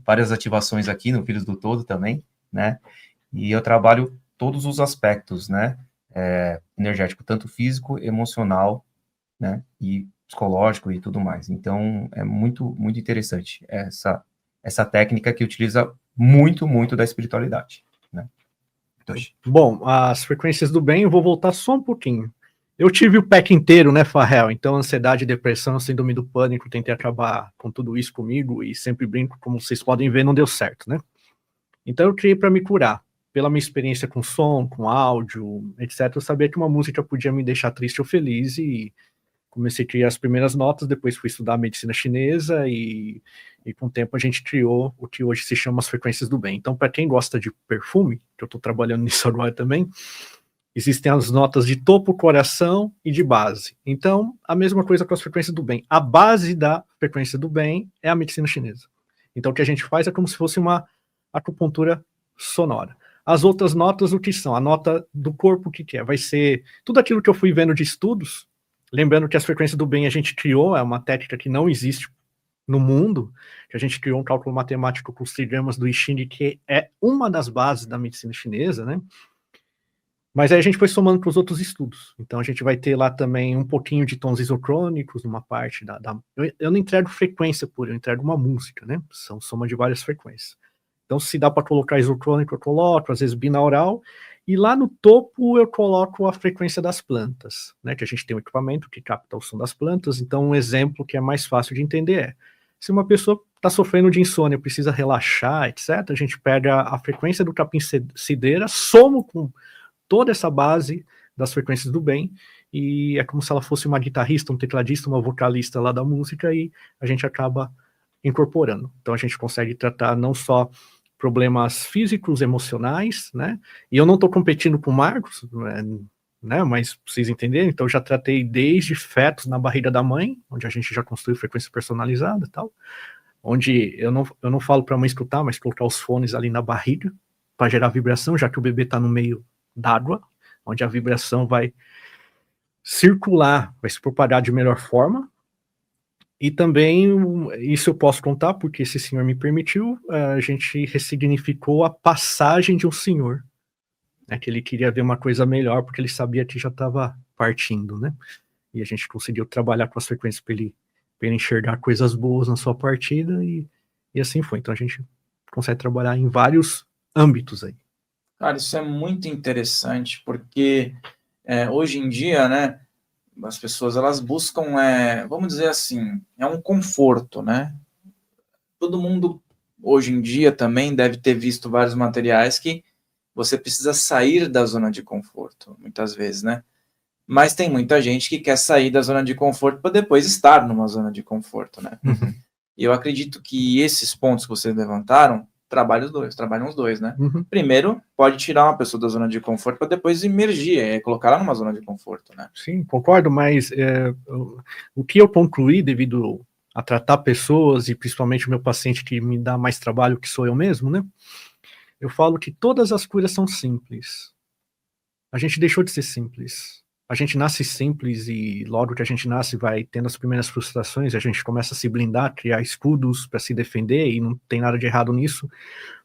várias ativações aqui no Filhos do Todo também, né? E eu trabalho todos os aspectos, né? Energético, tanto físico, emocional, né? E psicológico e tudo mais. Então, é muito, muito interessante essa técnica que utiliza muito, muito da espiritualidade, né? Bom, as frequências do bem, eu vou voltar só um pouquinho. Eu tive o pack inteiro, né, Farrell? Então, ansiedade, depressão, síndrome do pânico, tentei acabar com tudo isso comigo e sempre brinco, como vocês podem ver, não deu certo, né? Então, eu criei para me curar. Pela minha experiência com som, com áudio, etc., eu sabia que uma música podia me deixar triste ou feliz e comecei a criar as primeiras notas, depois fui estudar medicina chinesa e com o tempo a gente criou o que hoje se chama as frequências do bem. Então, para quem gosta de perfume, que eu estou trabalhando nisso agora também, Existem as notas de topo, coração e de base. Então, a mesma coisa com as frequências do bem. A base da frequência do bem é a medicina chinesa. Então, o que a gente faz é como se fosse uma acupuntura sonora. As outras notas, o que são? A nota do corpo, o que é? Vai ser tudo aquilo que eu fui vendo de estudos, lembrando que as frequências do bem a gente criou, é uma técnica que não existe no mundo, que a gente criou um cálculo matemático com os trigramas do I Ching, que é uma das bases da medicina chinesa, né? Mas aí a gente foi somando para os outros estudos. Então a gente vai ter lá também um pouquinho de tons isocrônicos numa parte eu não entrego frequência pura, eu entrego uma música, né? São soma de várias frequências. Então se dá para colocar isocrônico, eu coloco, às vezes binaural, e lá no topo eu coloco a frequência das plantas, né? Que a gente tem um equipamento que capta o som das plantas. Então um exemplo que é mais fácil de entender é, se uma pessoa está sofrendo de insônia, precisa relaxar, etc., a gente pega a frequência do capim-cideira, somo com toda essa base das frequências do bem, e é como se ela fosse uma guitarrista, um tecladista, uma vocalista lá da música, e a gente acaba incorporando. Então a gente consegue tratar não só problemas físicos, emocionais, né? E eu não estou competindo com o Marcos, né? Mas vocês entenderem, então eu já tratei desde fetos na barriga da mãe, onde a gente já construiu frequência personalizada e tal, onde eu não falo para a mãe escutar, mas colocar os fones ali na barriga para gerar vibração, já que o bebê está no meio d'água, onde a vibração vai circular, vai se propagar de melhor forma. E também, isso eu posso contar, porque esse senhor me permitiu, a gente ressignificou a passagem de um senhor, né, que ele queria ver uma coisa melhor, porque ele sabia que já estava partindo, né? E a gente conseguiu trabalhar com as frequências para ele enxergar coisas boas na sua partida, e assim foi. Então a gente consegue trabalhar em vários âmbitos aí. Cara, isso é muito interessante, porque hoje em dia, né, as pessoas, elas buscam, vamos dizer assim, um conforto, né? Todo mundo, hoje em dia, também deve ter visto vários materiais que você precisa sair da zona de conforto, muitas vezes, né? Mas tem muita gente que quer sair da zona de conforto para depois estar numa zona de conforto, né? Uhum. E eu acredito que esses pontos que vocês levantaram, trabalham os dois, né? Uhum. Primeiro, pode tirar uma pessoa da zona de conforto para depois emergir, colocar ela numa zona de conforto, né? Sim, concordo, mas o que eu concluí devido a tratar pessoas, e principalmente o meu paciente que me dá mais trabalho, que sou eu mesmo, né? Eu falo que todas as curas são simples. A gente deixou de ser simples. A gente nasce simples e logo que a gente nasce vai tendo as primeiras frustrações, a gente começa a se blindar, criar escudos para se defender, e não tem nada de errado nisso.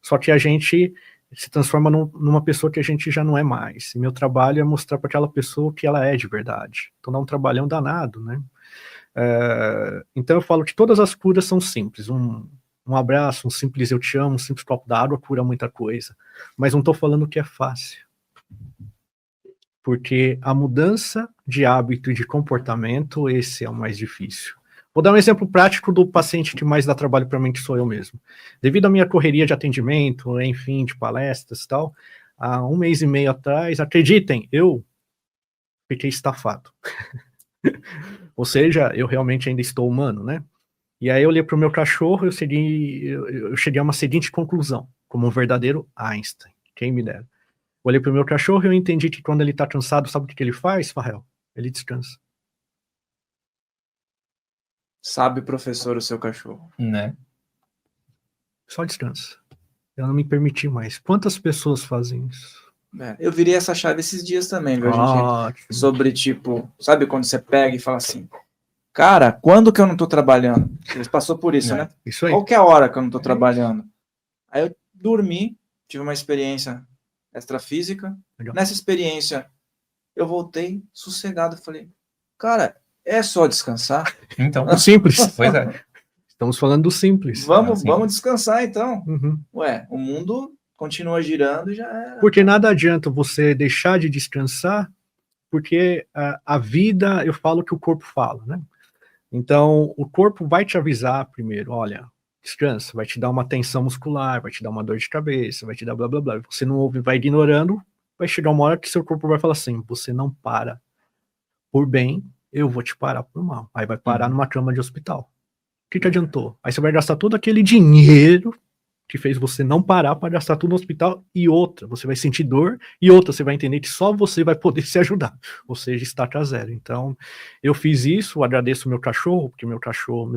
Só que a gente se transforma numa pessoa que a gente já não é mais. E meu trabalho é mostrar para aquela pessoa que ela é de verdade. Então dá um trabalhão danado, né? Então eu falo que todas as curas são simples. Um abraço, um simples eu te amo, um simples copo d'água cura muita coisa. Mas não estou falando que é fácil. Porque a mudança de hábito e de comportamento, esse é o mais difícil. Vou dar um exemplo prático do paciente que mais dá trabalho para mim, que sou eu mesmo. Devido à minha correria de atendimento, enfim, de palestras e tal, há 1 mês e meio atrás, acreditem, eu fiquei estafado. Ou seja, eu realmente ainda estou humano, né? E aí eu olhei para o meu cachorro, eu cheguei a uma seguinte conclusão, como um verdadeiro Einstein, quem me dera. Olhei para o meu cachorro e eu entendi que quando ele está cansado, sabe o que ele faz, Farrell? Ele descansa. Sabe, professor, o seu cachorro. Né? Só descansa. Eu não me permiti mais. Quantas pessoas fazem isso? Eu virei essa chave esses dias também, viu, gente? Sobre, tipo, sabe quando você pega e fala assim, cara, quando que eu não tô trabalhando? Você passou por isso, né? Isso aí. Qual que é a hora que eu não tô trabalhando? Aí eu dormi, tive uma experiência extrafísica. Legal. Nessa experiência, eu voltei sossegado. Falei, cara, é só descansar? Então, É simples. pois é. Estamos falando do simples. Vamos descansar, então. Uhum. Ué, o mundo continua girando e já era. Porque nada adianta você deixar de descansar, porque a vida, eu falo que o corpo fala, né? Então, o corpo vai te avisar primeiro, olha, descansa, vai te dar uma tensão muscular, vai te dar uma dor de cabeça, vai te dar blá blá blá. Você não ouve, vai ignorando, vai chegar uma hora que seu corpo vai falar assim, você não para por bem, eu vou te parar por mal. Aí vai parar numa cama de hospital. O que adiantou? Aí você vai gastar todo aquele dinheiro que fez você não parar para gastar tudo no hospital, e outra, você vai sentir dor, e outra, você vai entender que só você vai poder se ajudar, ou seja, estaca zero. Então, eu fiz isso, agradeço meu cachorro, porque meus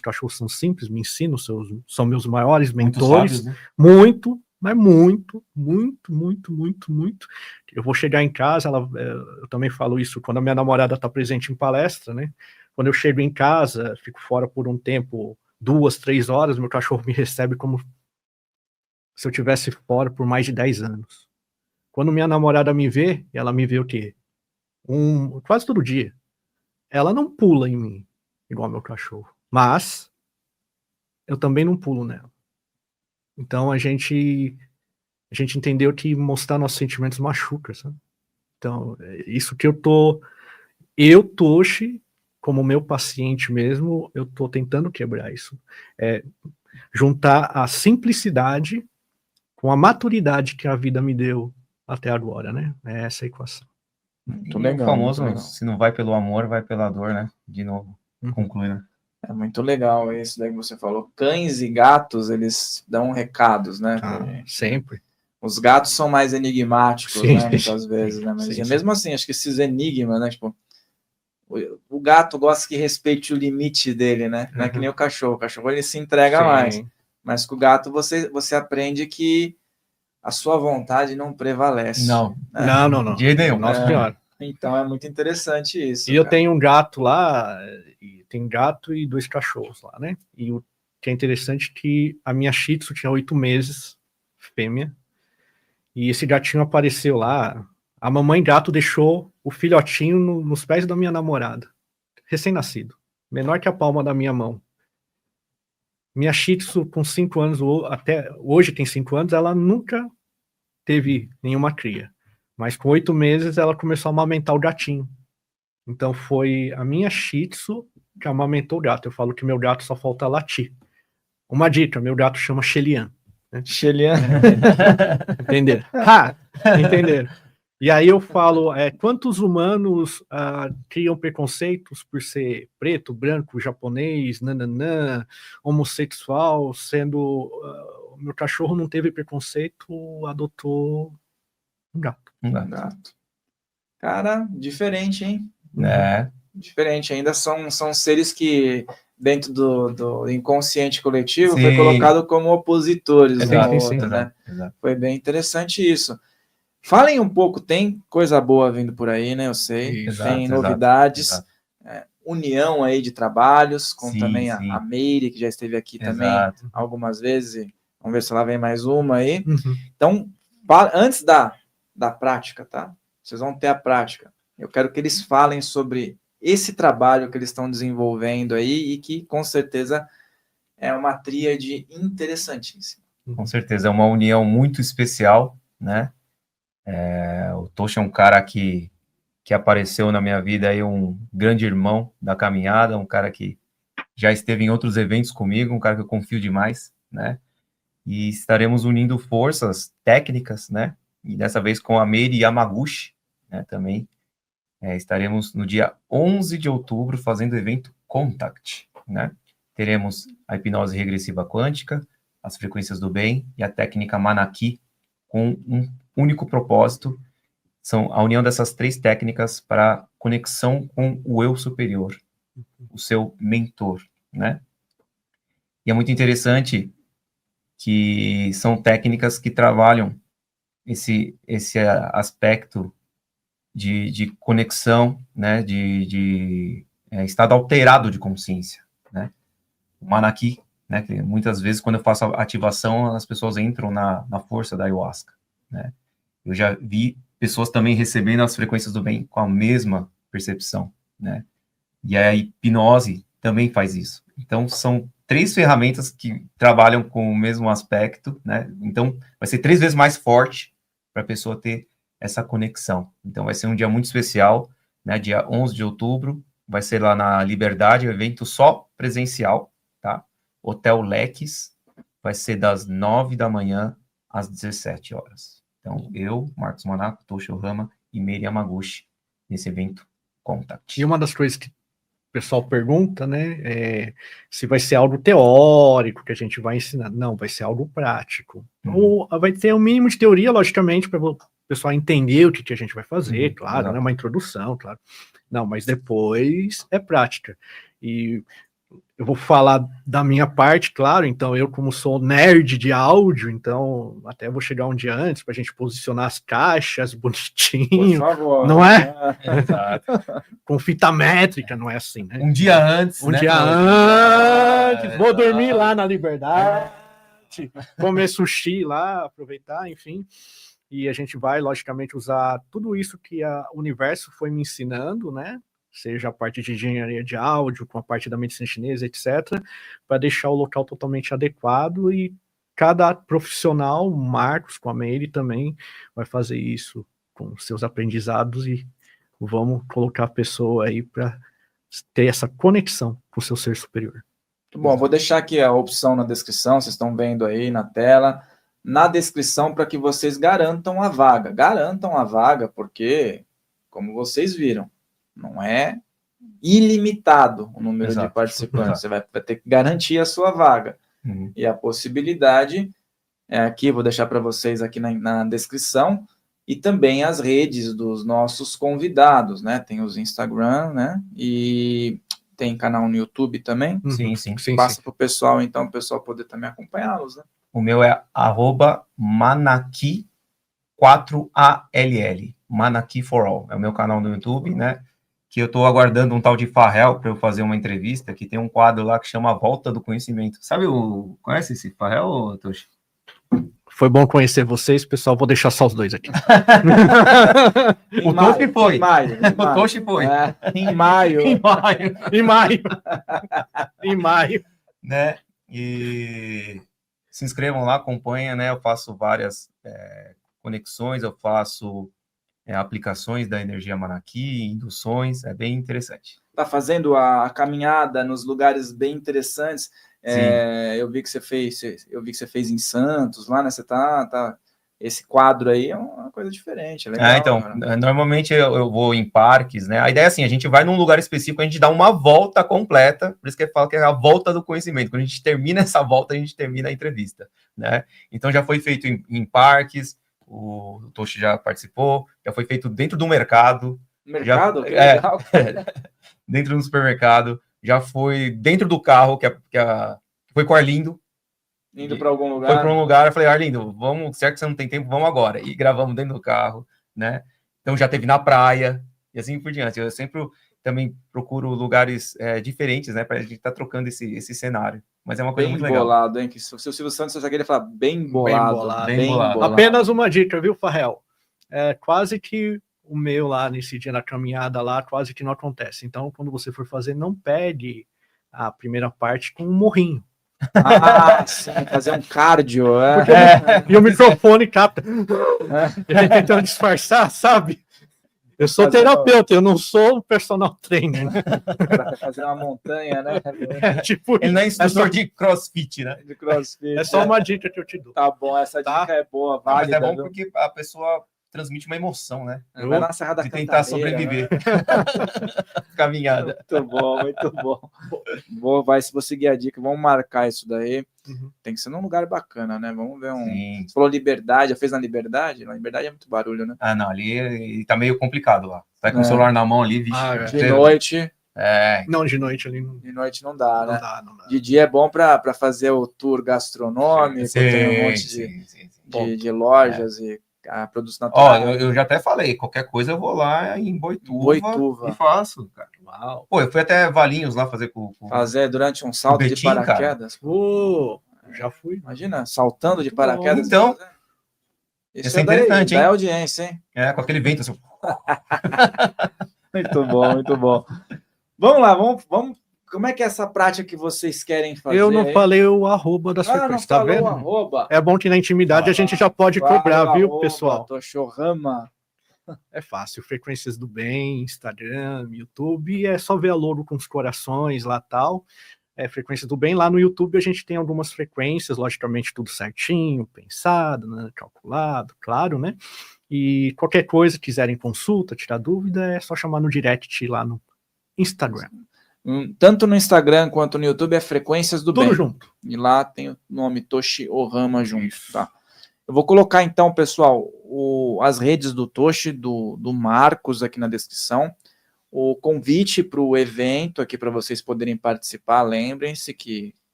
cachorros são simples, me ensinam, são meus maiores mentores, sábios, né? muito, mas muito, muito, muito, muito, muito. Eu vou chegar em casa, eu também falo isso quando a minha namorada está presente em palestra, né? Quando eu chego em casa, fico fora por um tempo, 2, 3 horas, meu cachorro me recebe como se eu tivesse fora por mais de 10 anos. Quando minha namorada me vê, ela me vê o quê? Quase todo dia. Ela não pula em mim, igual meu cachorro. Mas eu também não pulo nela. Então a gente entendeu que mostrar nossos sentimentos machuca, sabe? Então, isso que eu, Toshi, como meu paciente mesmo, eu tô tentando quebrar isso. Juntar a simplicidade com a maturidade que a vida me deu até agora, né? É essa a equação. Muito E legal, o famoso, muito legal. se não vai pelo amor, vai pela dor, né? De novo, conclui, né? É muito legal isso daí que você falou. Cães e gatos, eles dão recados, né? Pra gente. Sempre. Os gatos são mais enigmáticos, Sim. né? Muitas vezes, né? Mas Sim, mesmo assim, acho que esses enigmas, né? Tipo, o gato gosta que respeite o limite dele, né? Não é que nem o cachorro. O cachorro, ele se entrega Sim. mais. Mas com o gato, você aprende que a sua vontade não prevalece. Não. Né? Não. De jeito nenhum. Nossa Senhora. Então é muito interessante isso. E eu tenho um gato lá, e tem gato e 2 cachorros lá, né? E o que é interessante é que a minha Shih Tzu tinha 8 meses, fêmea, e esse gatinho apareceu lá. A mamãe gato deixou o filhotinho nos pés da minha namorada, recém-nascido, menor que a palma da minha mão. Minha Shih Tzu, com 5 anos, até hoje tem 5 anos, ela nunca teve nenhuma cria. Mas com 8 meses ela começou a amamentar o gatinho. Então foi a minha Shih Tzu que amamentou o gato. Eu falo que meu gato só falta latir. Uma dica, meu gato chama Xelian. Né? Xelian. Entenderam? Entenderam? E aí eu falo, quantos humanos criam preconceitos por ser preto, branco, japonês, nananã, homossexual, sendo... o meu cachorro não teve preconceito, adotou um gato. Um gato. Cara, diferente, hein? Diferente. Ainda são seres que, dentro do inconsciente coletivo, foi colocado como opositores um ao outro, né? Exato. Foi bem interessante isso. Falem um pouco, tem coisa boa vindo por aí, né? Eu sei. Tem novidades. União aí de trabalhos, com também a Meire, que já esteve aqui também algumas vezes. Vamos ver se ela vem mais uma aí. Então, antes da prática, tá? Vocês vão ter a prática. Eu quero que eles falem sobre esse trabalho que eles estão desenvolvendo aí e que, com certeza, é uma tríade interessantíssima. Com certeza, é uma união muito especial, né? O Toshi é um cara que apareceu na minha vida aí, um grande irmão da caminhada, um cara que já esteve em outros eventos comigo, um cara que eu confio demais, né? E estaremos unindo forças técnicas, né? E dessa vez com a Meire Yamaguchi, né? Também estaremos no dia 11 de outubro fazendo o evento Contact, né? Teremos a hipnose regressiva quântica, as frequências do bem e a técnica Manaki, com um único propósito, são a união dessas 3 técnicas para conexão com o eu superior, o seu mentor, né? E é muito interessante que são técnicas que trabalham esse aspecto de conexão, né? De estado alterado de consciência, né? O Manaki, né? Que muitas vezes, quando eu faço a ativação, as pessoas entram na força da ayahuasca, né? Eu já vi pessoas também recebendo as frequências do bem com a mesma percepção, né? E a hipnose também faz isso. Então, são 3 ferramentas que trabalham com o mesmo aspecto, né? Então, vai ser 3 vezes mais forte para a pessoa ter essa conexão. Então, vai ser um dia muito especial, né? Dia 11 de outubro, vai ser lá na Liberdade, evento só presencial, tá? Hotel Leques, vai ser das 9 da manhã às 17 horas. Então, eu, Marcos Monaco, Toshi Ohama e Meire Yamaguchi, nesse evento Contact. E uma das coisas que pessoal pergunta, né, se vai ser algo teórico que a gente vai ensinar. Não, vai ser algo prático. Ou vai ter um mínimo de teoria, logicamente, para o pessoal entender o que a gente vai fazer, claro, né, uma introdução, claro. Não, mas depois é prática. E eu vou falar da minha parte, claro, então eu como sou nerd de áudio, então até vou chegar um dia antes para a gente posicionar as caixas bonitinho, Por favor. não é? Exato. Com fita métrica, não é assim, né? Um dia antes, Um né? dia antes, vou dormir lá na Liberdade, comer sushi lá, aproveitar, enfim. E a gente vai, logicamente, usar tudo isso que o universo foi me ensinando, né? Seja a parte de engenharia de áudio, com a parte da medicina chinesa, etc., para deixar o local totalmente adequado, e cada profissional, o Marcos, com a Meire também, vai fazer isso com seus aprendizados, e vamos colocar a pessoa aí para ter essa conexão com o seu ser superior. Bom, vou deixar aqui a opção na descrição, vocês estão vendo aí na tela, na descrição, para que vocês garantam a vaga. Garantam a vaga porque, como vocês viram, não é ilimitado o número de participantes. Você vai ter que garantir a sua vaga. E a possibilidade é aqui, vou deixar para vocês aqui na descrição, e também as redes dos nossos convidados, né? Tem os Instagram, né? E tem canal no YouTube também. Sim. Passa para o pessoal, então, o pessoal poder também acompanhá-los, né? O meu é @manaki4all. Manaki for All. É o meu canal no YouTube, né? Que eu estou aguardando um tal de Farrell para eu fazer uma entrevista, que tem um quadro lá que chama A Volta do Conhecimento. Conhece esse Farrell, Toshi? Foi bom conhecer vocês, pessoal. Vou deixar só os dois aqui. O Toshi foi. O Toshi foi. Em maio. Em maio. Né? E se inscrevam lá, acompanhem, né? Eu faço várias conexões, eu faço aplicações da energia Manaki, induções, é bem interessante. Está fazendo a caminhada nos lugares bem interessantes. Eu vi que você fez em Santos, lá, né? Você tá esse quadro aí é uma coisa diferente, é legal. Então, normalmente eu vou em parques, né? A ideia é assim, a gente vai num lugar específico, a gente dá uma volta completa, por isso que eu falo que é a volta do conhecimento. Quando a gente termina essa volta, a gente termina a entrevista, né? Então já foi feito em parques, o Toshi já participou, já foi feito dentro do mercado. Mercado? Que legal. Dentro do supermercado, já foi dentro do carro, que foi com o Arlindo. Indo para algum lugar. Foi para um lugar, eu falei, Arlindo, vamos, certo que você não tem tempo, vamos agora. E gravamos dentro do carro, né? Então já teve na praia, e assim por diante. Eu sempre também procuro lugares diferentes, né? Para a gente estar trocando esse cenário. Mas é uma coisa muito legal. Bem bolado, hein? Que se o Silvio Santos já queria falar bem bolado. Bem bolado. Apenas uma dica, viu, Farrell? Quase que o meu lá, nesse dia na caminhada lá, quase que não acontece. Então, quando você for fazer, não pegue a primeira parte com um morrinho. Sim, fazer um cardio. E o microfone capta. Tentando disfarçar, sabe? Eu sou terapeuta, eu não sou personal trainer. Né? Para fazer uma montanha, né? Ele não é instrutor de crossfit, né? De crossfit. É só uma dica que eu te dou. Tá bom, essa dica é boa, válida. Mas é bom porque a pessoa transmite uma emoção, né? Vai na Serra da de tentar sobreviver. Né? Caminhada. Muito bom. Vou seguir a dica, vamos marcar isso daí. Tem que ser num lugar bacana, né? Vamos ver Sim. Você falou Liberdade, já fez na Liberdade? Na Liberdade é muito barulho, né? Não, ali tá meio complicado lá. Vai com o celular na mão ali, vixe. De noite. Não, de noite ali. De noite não dá, né? Não dá. De dia é bom para fazer o tour gastronômico, tem um monte de lojas e a produção natural. Eu já até falei, qualquer coisa eu vou lá em Boituva. E faço, cara. Uau. Pô, eu fui até Valinhos lá fazer fazer durante um salto Betim, de paraquedas. Já fui. Imagina, saltando de paraquedas. Então, isso é interessante, hein? Da audiência, hein? Com aquele vento assim. Muito bom. Vamos lá, vamos. Como é que é essa prática que vocês querem fazer? Eu não falei o arroba das frequências, tá vendo? Arroba. É bom que na intimidade a gente já pode cobrar, viu, pessoal? Toshorama. É fácil, Frequências do Bem, Instagram, YouTube, é só ver a logo com os corações lá tal. Frequências do Bem, lá no YouTube a gente tem algumas frequências, logicamente tudo certinho, pensado, né, calculado, claro, né? E qualquer coisa, quiserem consulta, tirar dúvida, é só chamar no direct lá no Instagram. Tanto no Instagram quanto no YouTube é Frequências do Bem. Tudo junto. E lá tem o nome Toshi Ohama junto, tá? Eu vou colocar então, pessoal, as redes do Toshi, do Marcos aqui na descrição, o convite para o evento aqui para vocês poderem participar. Lembrem-se que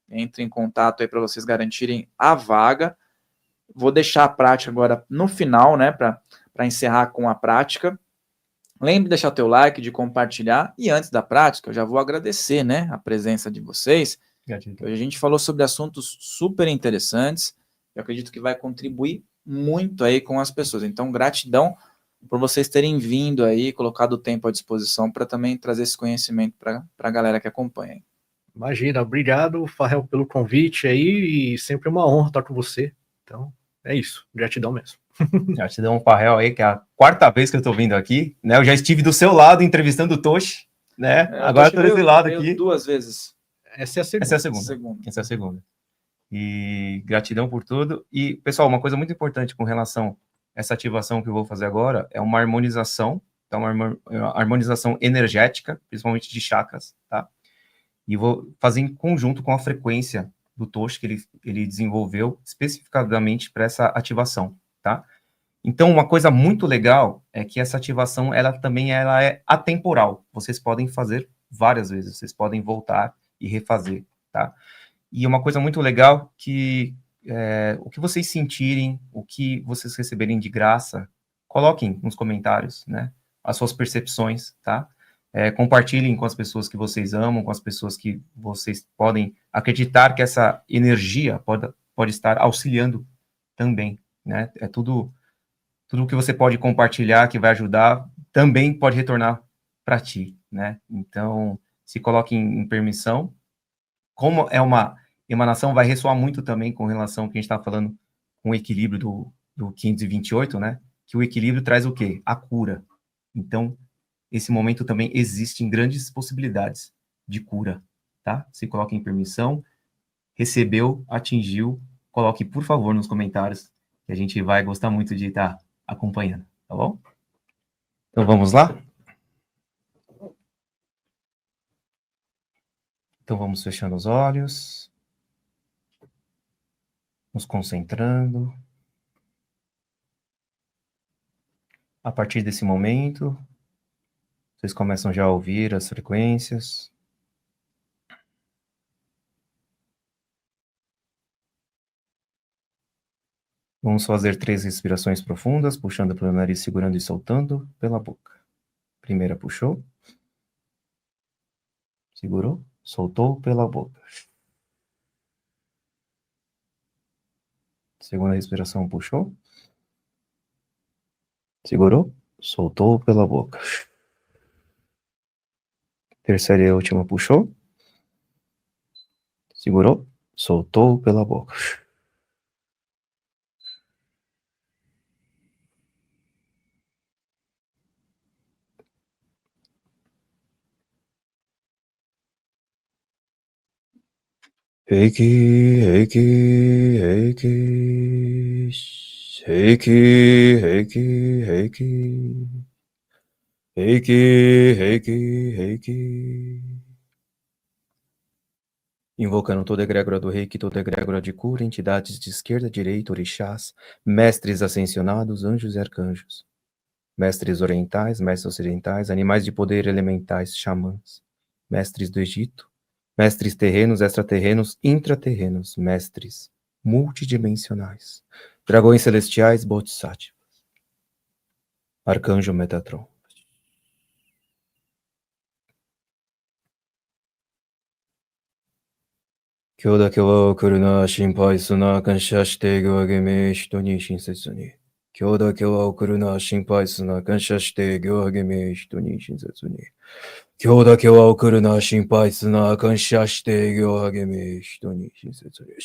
entre em contato aí para vocês garantirem a vaga. Vou deixar a prática agora no final, né, para encerrar com a prática. Lembre de deixar o teu like, de compartilhar, e antes da prática, eu já vou agradecer, né, a presença de vocês. Hoje a gente falou sobre assuntos super interessantes, eu acredito que vai contribuir muito aí com as pessoas. Então, gratidão por vocês terem vindo aí, colocado o tempo à disposição para também trazer esse conhecimento para a galera que acompanha. Imagina, obrigado, Farrell, pelo convite aí, e sempre uma honra estar com você. Então, é isso, gratidão mesmo. Gratidão, Farrell, aí, que é a quarta vez que eu tô vindo aqui, né? Eu já estive do seu lado entrevistando o Toshi, né? Agora eu tô desse lado aqui. 2 vezes. Essa é a segunda. Essa é a segunda. E gratidão por tudo. E, pessoal, uma coisa muito importante com relação a essa ativação que eu vou fazer agora é uma harmonização, tá? Uma harmonização energética, principalmente de chakras, tá? E vou fazer em conjunto com a frequência do Toshi que ele desenvolveu especificadamente para essa ativação, tá? Então, uma coisa muito legal é que essa ativação, ela é atemporal. Vocês podem fazer várias vezes, vocês podem voltar e refazer, tá? E uma coisa muito legal que o que vocês sentirem, o que vocês receberem de graça, coloquem nos comentários, né? As suas percepções, tá? Compartilhem com as pessoas que vocês amam, com as pessoas que vocês podem acreditar que essa energia pode estar auxiliando também, né? É tudo que você pode compartilhar, que vai ajudar, também pode retornar para ti, né? Então, se coloque em permissão. Como é uma emanação, vai ressoar muito também com relação ao que a gente está falando com o equilíbrio do 528, né? Que o equilíbrio traz o quê? A cura. Então, esse momento também existem grandes possibilidades de cura, tá? Se coloque em permissão, recebeu, atingiu, coloque, por favor, nos comentários, que a gente vai gostar muito de estar acompanhando, tá bom? Então vamos lá? Então vamos fechando os olhos, nos concentrando. A partir desse momento, vocês começam já a ouvir as frequências. Vamos fazer 3 respirações profundas, puxando pelo nariz, segurando e soltando pela boca. Primeira puxou. Segurou, soltou pela boca. Segunda respiração, puxou. Segurou, soltou pela boca. Terceira e última, puxou. Segurou, soltou pela boca. Reiki, reiki, reiki. Reiki, reiki, reiki. Reiki, reiki, reiki. Invocando toda a egrégora do Reiki, toda a egrégora de cura, entidades de esquerda, direita, orixás, mestres ascensionados, anjos e arcanjos, mestres orientais, mestres ocidentais, animais de poder elementais, xamãs, mestres do Egito, mestres terrenos, extraterrenos, intraterrenos, mestres multidimensionais, dragões celestiais, bodhisattvas, arcanjo Metatron. Kyo da kyo wa okuru na shinpai su na kansha shite gyo age me hito ni shinsetsu ni. Kyo da kyo wa okuru na shinpai su na kansha shite gyo age me hito ni shinsetsu ni. Kyo da kyo wa okuru na shinpai su na kansha shite gyo age me hito ni shinsetsu ni.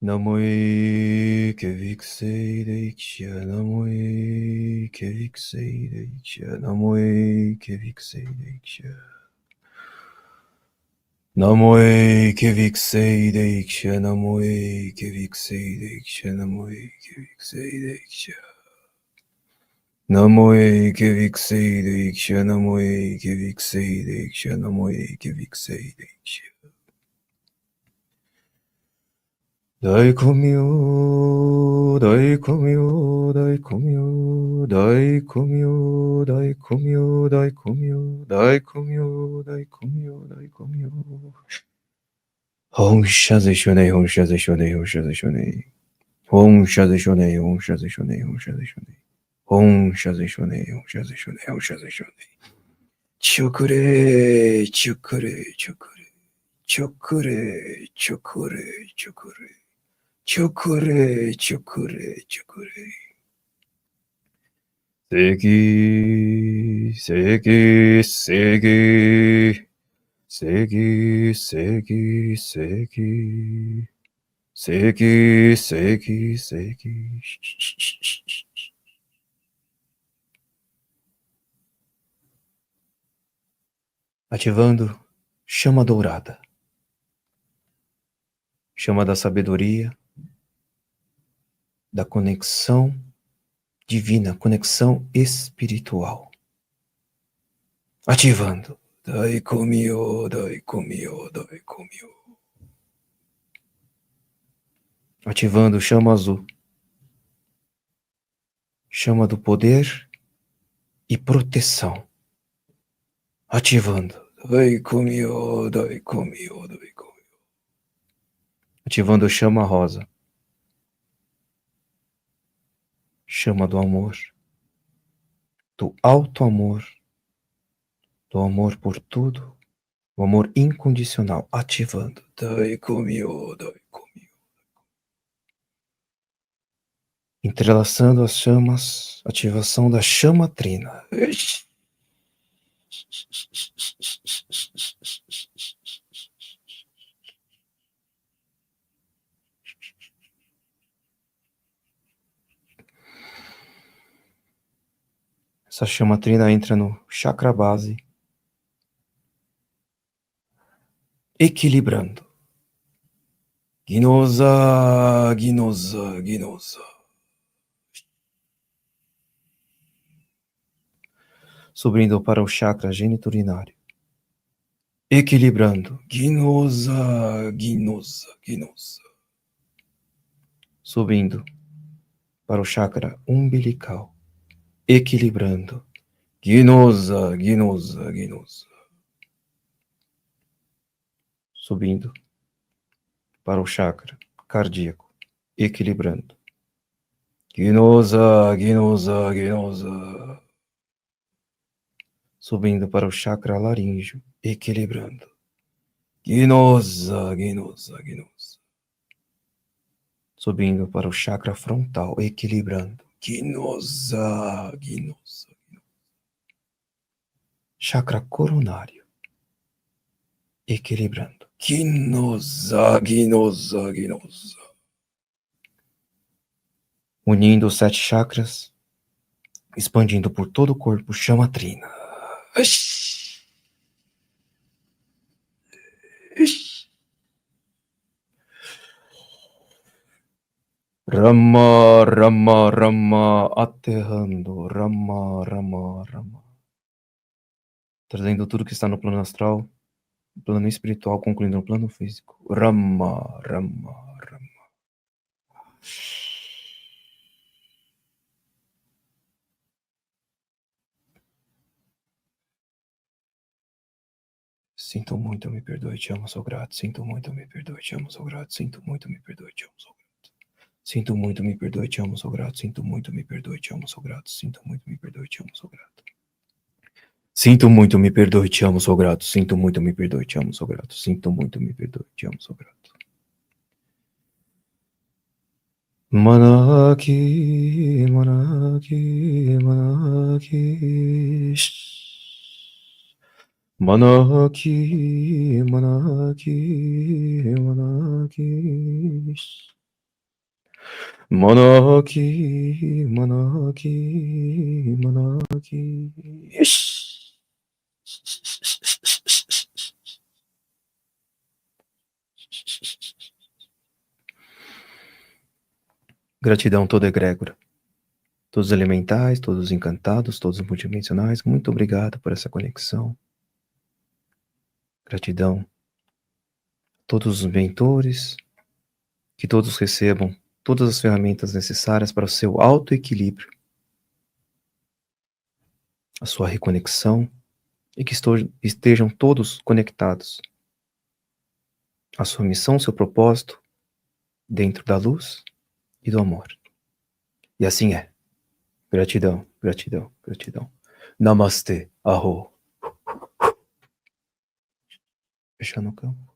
Namoi keviksei deiksha, namoi keviksei deiksha, namoi keviksei deiksha. Namoe Keviksei Deiksha, Namoe Keviksei Deiksha, Namoe Keviksei Deiksha. Namoe Keviksei Deiksha, Namoe Keviksei Deiksha, Namoe Keviksei Deiksha. Daikomyo, Daikomyo, Daikomyo, Daikomyo, Daikomyo, Daikomyo, Daikomyo, Daikomyo, Daikomyo. Hong Shaze Shone, Hong Shaze Shone, Hong Shaze Shone. Hong Shaze Shone, Hong Shaze Shone, Hong Shaze Shone. Hong Shaze Shone, Hong Shaze Shone, Hong Shaze Shone. Chokure, chokure, chokure. Chokure, chokure, chokure. Chokure, chokure, chokure. Seki, seki, seki. Seki, seki, seki. Seki, seki, seki. Ativando chama dourada. Chama da sabedoria, da conexão divina, conexão espiritual. Ativando. Daikomyo, Daikomyo, Daikomyo. Ativando chama azul. Chama do poder e proteção. Ativando. Daikomyo, Daikomyo, Daikomyo. Ativando chama rosa. Chama do amor. Do alto amor. Do amor por tudo. O amor incondicional. Ativando. Daikomyo, Daikomyo. Entrelaçando as chamas. Ativação da chama trina. Essa chama trina entra no chakra base, equilibrando. Ginoza, Ginoza, Ginoza. Subindo para o chakra geniturinário. Equilibrando. Ginoza, Ginoza, Ginoza. Subindo para o chakra umbilical. Equilibrando. Ginoza, Ginoza, Ginoza. Subindo para o chakra cardíaco. Equilibrando. Ginoza, Ginoza, Ginoza. Subindo para o chakra laríngeo. Equilibrando. Ginoza, Ginoza, Ginoza. Subindo para o chakra frontal. Equilibrando. Ginoza, Ginoza. Chakra coronário. Equilibrando. Ginoza, Ginoza, Ginoza. Unindo os 7 chakras. Expandindo por todo o corpo. Chama trina. Rama, Rama, Rama. Aterrando. Rama, Rama, Rama. Trazendo tudo que está no plano astral, no plano espiritual, concluindo no plano físico. Rama, Rama, Rama. Sinto muito, me perdoe, te amo, sou grato. Sinto muito, me perdoe, te amo, sou grato. Sinto muito, me perdoe, te amo, sou grato. Sinto muito, me perdoe, te amo, sou grato. Sinto muito, me perdoe, te amo, sou grato. Sinto muito, me perdoe, te amo, sou grato. Sinto muito, me perdoe, te amo, sou grato. Sinto muito, me perdoe, te amo, sou grato. Sinto muito, me perdoe, te amo, sou grato. Manaki, Manaki, Manaki. Manaki, Manaki, Manaki. Manaki, Manaki, Manaki. Gratidão toda egrégora. Todos os elementais, todos os encantados, todos os multidimensionais, muito obrigado por essa conexão. Gratidão. Todos os mentores, que todos recebam todas as ferramentas necessárias para o seu autoequilíbrio, a sua reconexão, e que estejam todos conectados à sua missão, seu propósito, dentro da luz e do amor. E assim é. Gratidão, gratidão, gratidão. Namastê, Arro. Fechando o campo.